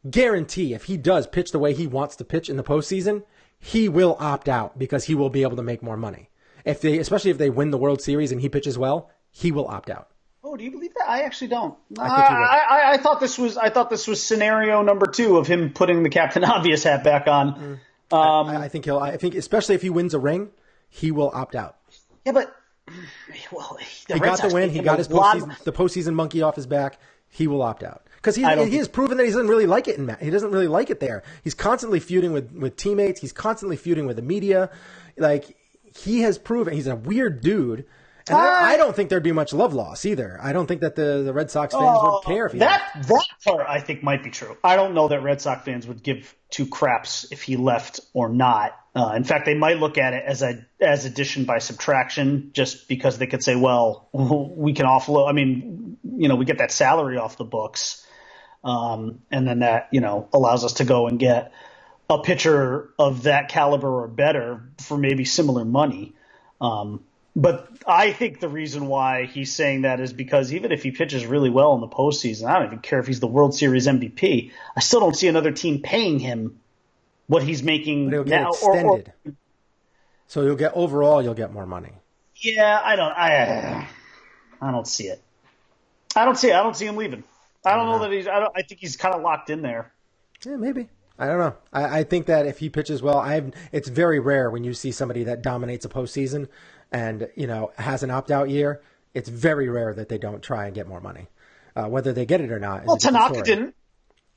if he does pitch the way he wants to pitch in the postseason, he will opt out because he will be able to make more money. Especially if they win the World Series and he pitches well, he will opt out. Oh, do you believe that? I actually don't. I thought this was scenario number 2 of him putting the Captain Obvious hat back on. I think especially if he wins a ring, he will opt out. Yeah, but he got the win. He got the postseason monkey off his back. He will opt out because he has proven that he doesn't really like it. He doesn't really like it there. He's constantly feuding with teammates. He's constantly feuding with the media. Like he has proven he's a weird dude. And I don't think there'd be much love loss either. I don't think that the Red Sox fans would care if he left. That part I think might be true. I don't know that Red Sox fans would give 2 craps if he left or not. In fact, they might look at it as addition by subtraction, just because they could say, well, we can offload. I mean, we get that salary off the books, and then that allows us to go and get a pitcher of that caliber or better for maybe similar money. But I think the reason why he's saying that is because even if he pitches really well in the postseason, I don't even care if he's the World Series MVP. I still don't see another team paying him what he's making but he'll get now. Extended. So you'll get more money. Yeah, I don't see it. I don't see him leaving. I don't know that I think he's kind of locked in there. Yeah, maybe. I don't know. I think that if he pitches well, it's very rare when you see somebody that dominates a postseason and has an opt-out year. It's very rare that they don't try and get more money, whether they get it or not. Well, Tanaka didn't.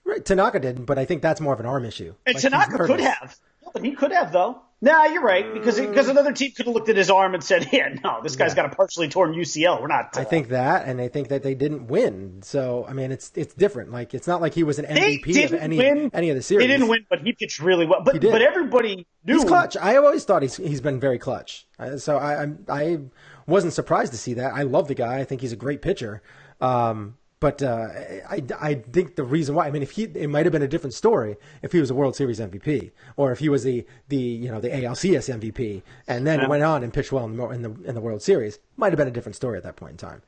Right, Tanaka didn't, but I think that's more of an arm issue. And Tanaka could have. But he could have, though. Nah, you're right, because another team could have looked at his arm and said, yeah, no, this guy's got a partially torn UCL. We're not. I think that, and I think that they didn't win. So, I mean, it's different. Like, it's not like he was an MVP of any of the series. They didn't win, but he pitched really well. But everybody knew. He's clutch. I always thought he's been very clutch. So I wasn't surprised to see that. I love the guy. I think he's a great pitcher. But I think the reason why, I mean, it might have been a different story if he was a World Series MVP or if he was the ALCS MVP and then went on and pitched well in the World Series. Might have been a different story at that point in time.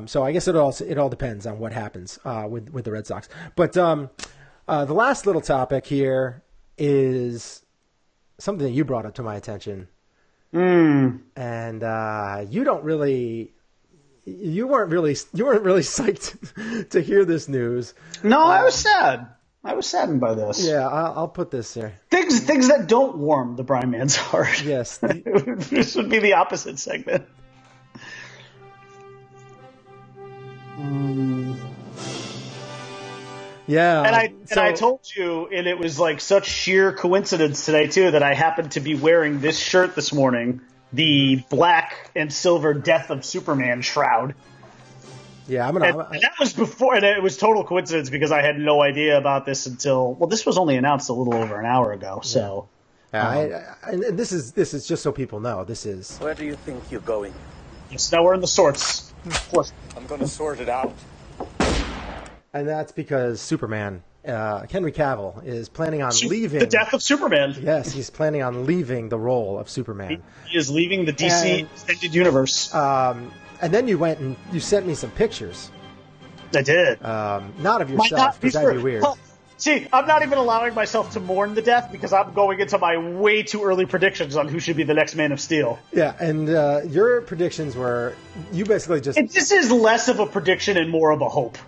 So I guess it all depends on what happens with the Red Sox. But the last little topic here is something that you brought up to my attention, and you weren't really psyched to hear this news. No, I was sad. I was saddened by this. Yeah, I'll put this here. Things that don't warm the Brian Man's heart. Yes. This would be the opposite segment. Yeah. And I told you, and it was like such sheer coincidence today too, that I happened to be wearing this shirt this morning. The black and silver Death of Superman shroud. Yeah, and that was before, and it was total coincidence because I had no idea about this until this was only announced a little over an hour ago. So, and this is just so people know. This is. Where do you think you're going? Yes, now we're in the sorts. Of course, I'm going to sort it out. And that's because Superman. Henry Cavill is planning on leaving. The Death of Superman. Yes, he's planning on leaving the role of Superman. He is leaving the DC Extended Universe. And then you went and you sent me some pictures. I did. Not of yourself, because that'd be weird. See, I'm not even allowing myself to mourn the death because I'm going into my way too early predictions on who should be the next Man of Steel. Yeah, and your predictions were, you basically just... This is less of a prediction and more of a hope.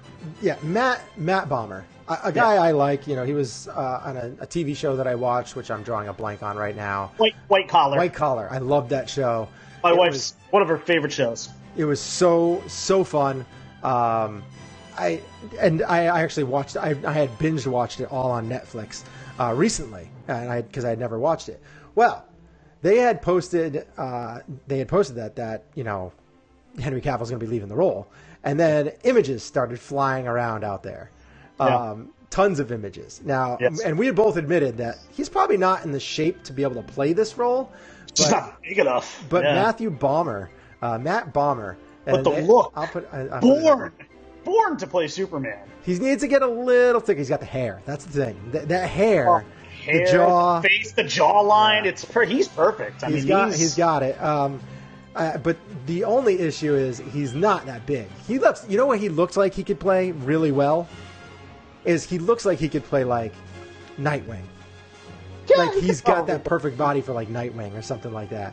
Yeah, Matt Bomer. A guy I like, he was on a TV show that I watched, which I'm drawing a blank on right now. White Collar. White Collar. I loved that show. My wife's one of her favorite shows. It was so fun. I actually watched. I had binge watched it all on Netflix recently, and because I had never watched it. Well, they had posted that Henry Cavill's going to be leaving the role, and then images started flying around out there. Tons of images. Now, and we had both admitted that he's probably not in the shape to be able to play this role. He's not big enough. But Matt Bomer. But the look. Born to play Superman. He needs to get a little thicker. He's got the hair. That's the thing. That hair. hair, the jaw, the face, the jawline. Yeah. He's perfect. I mean, he's got it. But the only issue is he's not that big. He looks. You know what he looks like he could play really well? He looks like he could play like Nightwing. Yeah, like he's got that perfect body for like Nightwing or something like that.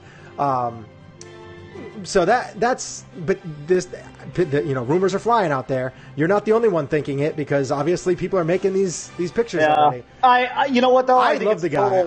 So that's rumors are flying out there. You're not the only one thinking it, because obviously people are making these pictures already. You know what though? I think love the guy.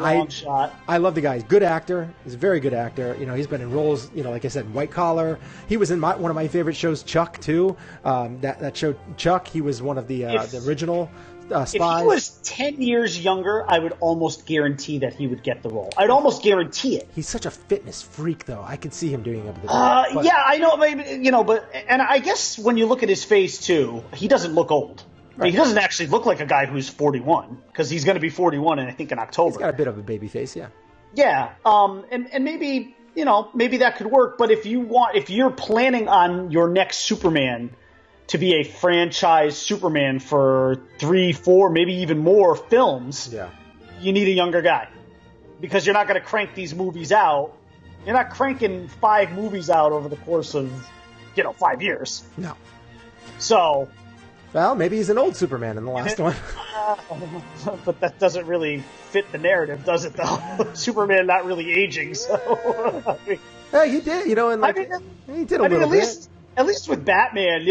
I love the guy. He's a good actor. He's a very good actor. He's been in roles, like I said, White Collar. He was in one of my favorite shows, Chuck, too. That show, Chuck. He was one of the original spies. If he was 10 years younger, I would almost guarantee that he would get the role. I'd almost guarantee it. He's such a fitness freak, though. I could see him doing it. Yeah, I know, maybe, and I guess when you look at his face too, he doesn't look old. Right. I mean, he doesn't actually look like a guy who's 41, because he's going to be 41, I think, in October. He's got a bit of a baby face, yeah. Yeah, and maybe maybe that could work. But if you're planning on your next Superman to be a franchise Superman for 3, 4, maybe even more films, you need a younger guy, because you're not going to crank these movies out. You're not cranking 5 movies out over the course of 5 years. No. So. Well, maybe he's an old Superman in the last one. But that doesn't really fit the narrative, does it, though? Superman not really aging, so. Hey, he did, he did a little bit. At least with Batman,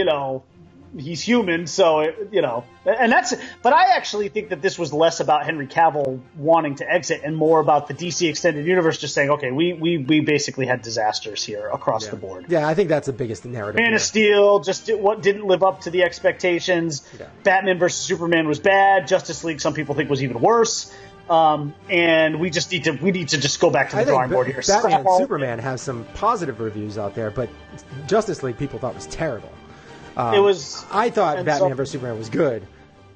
he's human, so, and that's. But I actually think that this was less about Henry Cavill wanting to exit and more about the DC Extended Universe just saying, okay, we basically had disasters here across the board. Yeah, I think that's the biggest narrative. Man of Steel didn't live up to the expectations. Yeah. Batman vs. Superman was bad. Justice League, some people think, was even worse. And we need to just go back to the drawing board here. Batman and Superman have some positive reviews out there, but Justice League people thought was terrible. I thought Batman vs. Superman was good.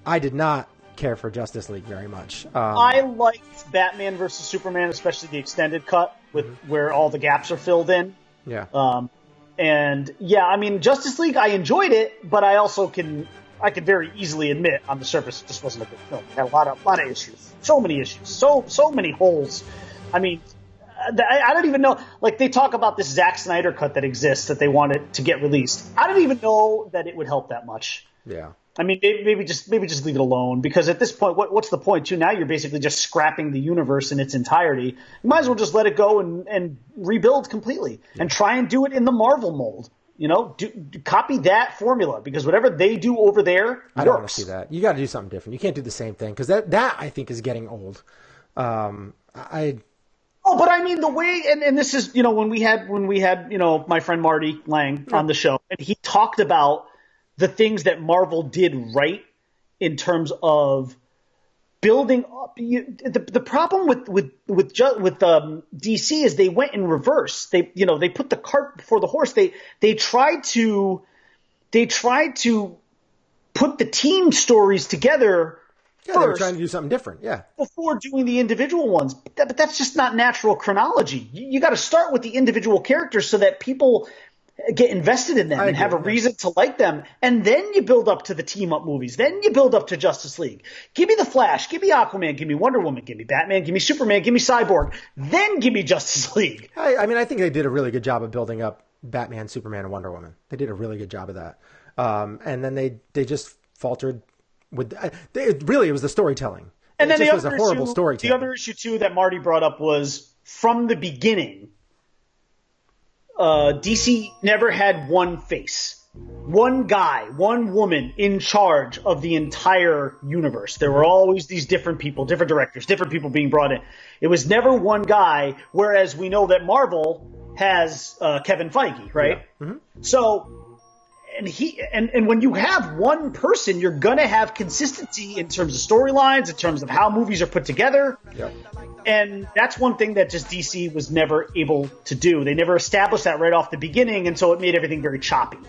I did not care for Justice League very much. I liked Batman vs. Superman, especially the extended cut with where all the gaps are filled in. Yeah. Justice League, I enjoyed it, but I could very easily admit on the surface it just wasn't a good film. It had a lot of issues. So many issues. So many holes. I mean, I don't even know. Like, they talk about this Zack Snyder cut that exists that they wanted to get released. I don't even know that it would help that much. Yeah. I mean, maybe just leave it alone, because at this point, what's the point too? Now you're basically just scrapping the universe in its entirety. You might as well just let it go and rebuild completely and try and do it in the Marvel mold. Copy that formula, because whatever they do over there I don't want to see that. You got to do something different. You can't do the same thing, because that I think is getting old. But I mean, the way, and this is, when we had my friend Marty Lang on the show, and he talked about the things that Marvel did right in terms of building up. The problem with DC is they went in reverse. They put the cart before the horse. They tried to put the team stories together. Yeah, they were trying to do something different, before doing the individual ones. But that's just not natural chronology. You got to start with the individual characters so that people get invested in them and have a reason to like them. And then you build up to the team-up movies. Then you build up to Justice League. Give me The Flash. Give me Aquaman. Give me Wonder Woman. Give me Batman. Give me Superman. Give me Cyborg. Then give me Justice League. I think they did a really good job of building up Batman, Superman, and Wonder Woman. They did a really good job of that. And then they just faltered. It was the storytelling. And then was a horrible storytelling. The other issue too that Marty brought up was, from the beginning, DC never had one face, one guy, one woman in charge of the entire universe. There were always these different people, different directors, different people being brought in. It was never one guy. Whereas we know that Marvel has Kevin Feige, right? Yeah. Mm-hmm. So. And when you have one person, you're going to have consistency in terms of storylines, in terms of how movies are put together. Yep. And that's one thing that just DC was never able to do. They never established that right off the beginning, and so it made everything very choppy.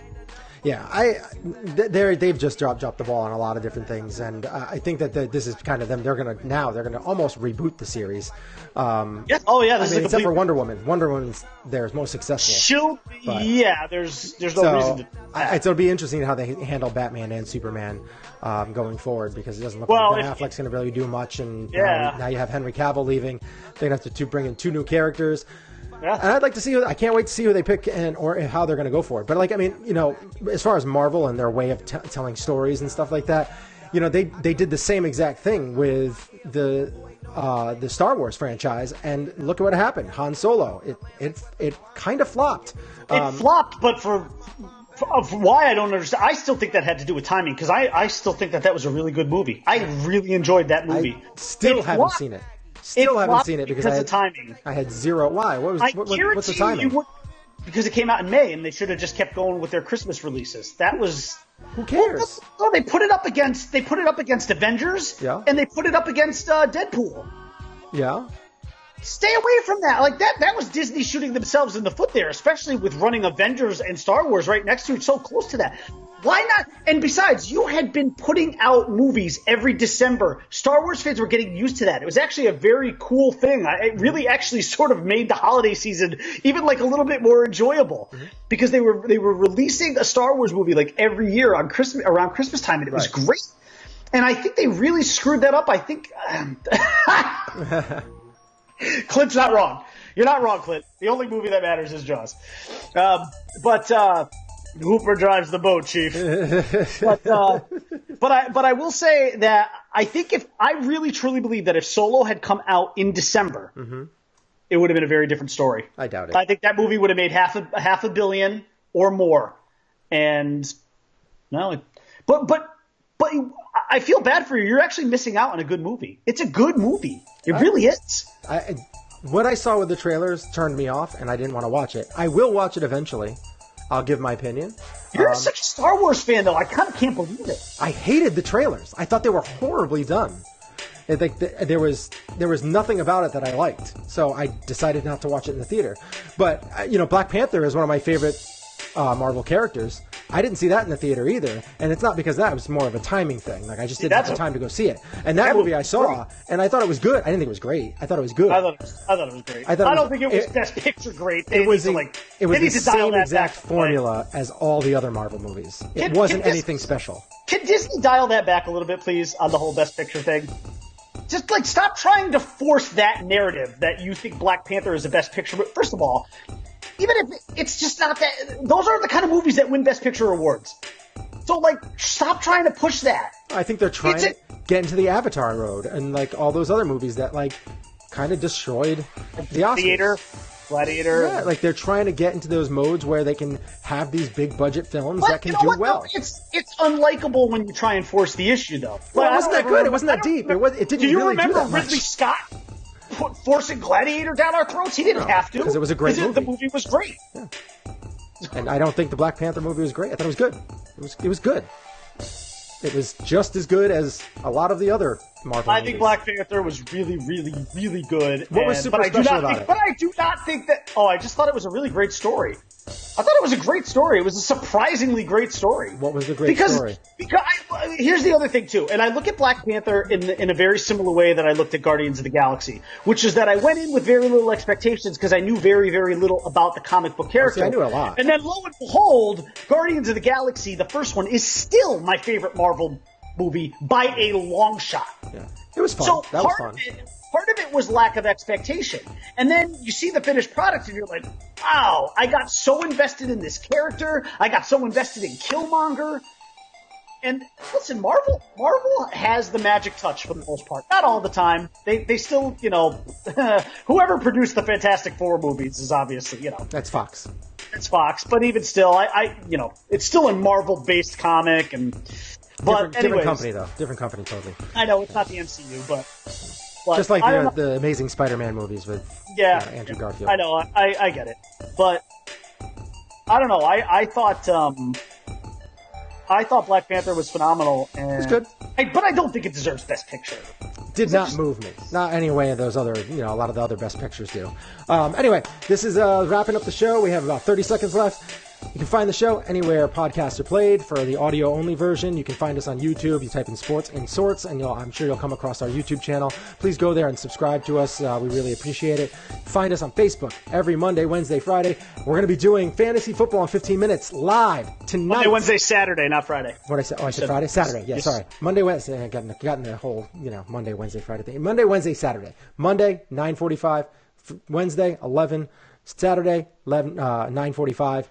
they've just dropped the ball on a lot of different things, and I think that this is kind of them. They're gonna almost reboot the series. Yes. Oh yeah. Except for Wonder Woman. Wonder Woman's their most successful. There's no reason to. It'll be interesting how they handle Batman and Superman going forward, because it doesn't look like Ben Affleck's going to really do much, and now you have Henry Cavill leaving. They're going to have to bring in 2 new characters. Yeah. And I'd like to see I can't wait to see who they pick or how they're going to go for it. But as far as Marvel and their way of telling stories and stuff like that, they did the same exact thing with the Star Wars franchise, and look at what happened. Han Solo. It kind of flopped. It flopped, but for why, I don't understand. I still think that had to do with timing, because I still think that was a really good movie. I really enjoyed that movie. I still haven't seen it. Still haven't seen it because of timing. I had zero. Why? What's the timing? Because it came out in May, and they should have just kept going with their Christmas releases. That was. Who cares? Well, they put it up against Avengers. Yeah. And they put it up against Deadpool. Yeah. Stay away from that. Like that was Disney shooting themselves in the foot there, especially with running Avengers and Star Wars right next to it, so close to that. Why not? And besides, you had been putting out movies every December. Star Wars fans were getting used to that. It was actually a very cool thing. It really actually sort of made the holiday season even like a little bit more enjoyable, because they were releasing a Star Wars movie like every year around Christmas time, and it was great. And I think they really screwed that up. I think Clint's not wrong. You're not wrong, Clint. The only movie that matters is Jaws. But Hooper drives the boat, Chief. But I will say that I think I really truly believe that if Solo had come out in December, it would have been a very different story. I doubt it. I think that movie would have made half a billion or more. And no, but I feel bad for you. You're actually missing out on a good movie. It's a good movie. It really is. What I saw with the trailers turned me off, and I didn't want to watch it. I will watch it eventually. I'll give my opinion. You're such a Star Wars fan, though. I kind of can't believe it. I hated the trailers. I thought they were horribly done. There was nothing about it that I liked, so I decided not to watch it in the theater. But Black Panther is one of my favorite Marvel characters. I didn't see that in the theater either, and it's not because that was more of a timing thing. Like I just didn't have the time to go see it. And that movie I saw, and I thought it was good. I didn't think it was great. I thought it was good. I thought it was great. I don't think it was Best Picture great. It was the same exact formula as all the other Marvel movies. It wasn't anything special. Can Disney dial that back a little bit, please, on the whole Best Picture thing? Just stop trying to force that narrative that you think Black Panther is the Best Picture. But first of all, even if it's just not that, those aren't the kind of movies that win Best Picture awards. So, stop trying to push that. I think they're trying to get into the Avatar road and, all those other movies that, kind of destroyed the Oscars. Gladiator. Yeah, they're trying to get into those modes where they can have these big budget films that can do well. It's unlikable when you try and force the issue, though. Well, it wasn't that good. It wasn't that deep. It didn't. Do you really remember do that much. Ridley Scott forcing Gladiator down our throats? He didn't have to. Because it was a great movie. The movie was great. Yeah. And I don't think the Black Panther movie was great. I thought it was good. It was good. It was just as good as a lot of the other Marvel movies. I think Black Panther was really, really, really good. What was super special about it? But I do not think that... Oh, I just thought it was a really great story. I thought it was a great story. It was a surprisingly great story. What was the great story? Because here's the other thing, too. And I look at Black Panther in a very similar way that I looked at Guardians of the Galaxy, which is that I went in with very little expectations because I knew very, very little about the comic book character. I knew a lot. And then, lo and behold, Guardians of the Galaxy, the first one, is still my favorite Marvel movie by a long shot. Yeah. It was fun. So that was fun. Part of it was lack of expectation. And then you see the finished product and you're like, wow, I got so invested in this character. I got so invested in Killmonger. And listen, Marvel has the magic touch for the most part. Not all the time. They still, whoever produced the Fantastic Four movies is obviously, That's Fox. It's Fox. But even still, I it's still a Marvel-based comic. But different company, though. Different company, totally. I know, it's not the MCU, but just like the Amazing Spider-Man movies with Andrew Garfield. I know, I get it. But I don't know. I thought Black Panther was phenomenal. And it was good. But I don't think it deserves Best Picture. Did not move me. Not any way those other, a lot of the other Best Pictures do. Anyway, this is wrapping up the show. We have about 30 seconds left. You can find the show anywhere podcasts are played. For the audio-only version, you can find us on YouTube. You type in Sports and Sorts, and I'm sure you'll come across our YouTube channel. Please go there and subscribe to us. We really appreciate it. Find us on Facebook every Monday, Wednesday, Friday. We're going to be doing fantasy football in 15 minutes live tonight. Monday, Wednesday, Saturday, not Friday. What did I say? Oh, I said Friday? Saturday. Yeah, sorry. Monday, Wednesday. I got in the whole, Monday, Wednesday, Friday thing. Monday, Wednesday, Saturday. Monday, 9:45. Wednesday, 11. Saturday, 9:45.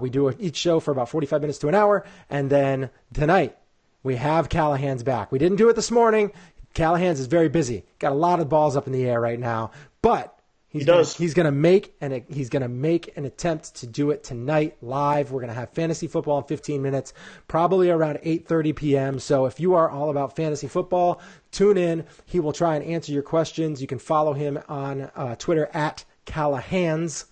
We do each show for about 45 minutes to an hour. And then tonight, we have Callahan's back. We didn't do it this morning. Callahan's is very busy. Got a lot of balls up in the air right now. But he's going to make an attempt to do it tonight live. We're going to have fantasy football in 15 minutes, probably around 8:30 p.m. So if you are all about fantasy football, tune in. He will try and answer your questions. You can follow him on Twitter at Callahan's,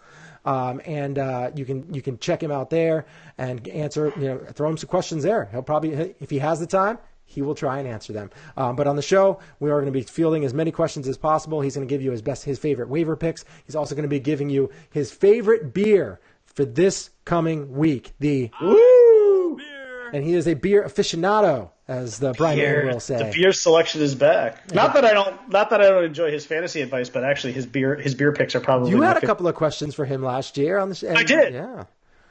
and you can check him out there and answer. Throw him some questions there. He'll probably, if he has the time, he will try and answer them. But on the show, we are going to be fielding as many questions as possible. He's going to give you his favorite waiver picks. He's also going to be giving you his favorite beer for this coming week. The Woo! Beer. And he is a beer aficionado, as the Brian will say. The beer selection is back. Not that I don't enjoy his fantasy advice, but actually his beer picks are probably. You had a couple of questions for him last year on the show. I did. Yeah.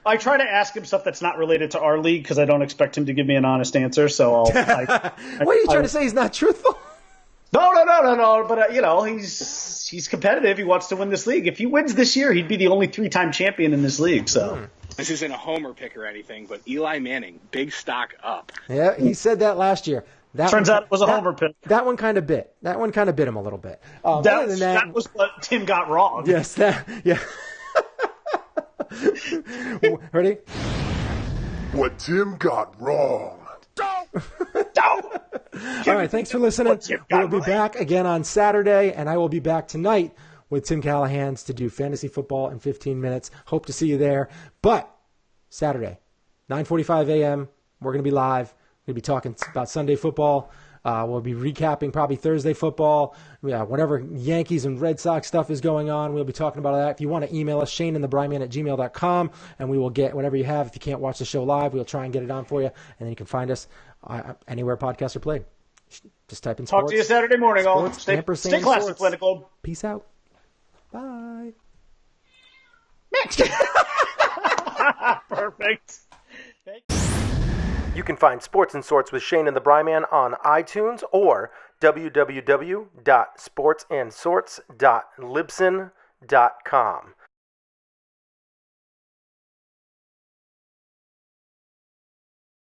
I try to ask him stuff that's not related to our league because I don't expect him to give me an honest answer. So I'll. What are you trying to say? He's not truthful? No. But he's competitive. He wants to win this league. If he wins this year, he'd be the only 3-time champion in this league. So. This isn't a homer pick or anything, but Eli Manning, big stock up. Yeah, he said that last year. Turns out it was a homer pick. That one kind of bit. That one kind of bit him a little bit. That was what Tim got wrong. Yes, yeah. Ready? What Tim got wrong. All right, thanks for listening. We'll be back again on Saturday, and I will be back tonight with Tim Callahan's to do fantasy football in 15 minutes. Hope to see you there. But Saturday, 9:45 a.m., we're going to be live. We're going to be talking about Sunday football. We'll be recapping probably Thursday football. Whatever Yankees and Red Sox stuff is going on, we'll be talking about that. If you want to email us, shaneandthebrieman@gmail.com, and we will get whatever you have. If you can't watch the show live, we'll try and get it on for you. And then you can find us anywhere podcasts are played. Just type in sports. Talk to you Saturday morning, all. Stay classy, Planet Globe. Peace out. Bye. Next. Perfect. You can find Sports and Sorts with Shane and the Bryman on iTunes or www.sportsandsorts.libsyn.com.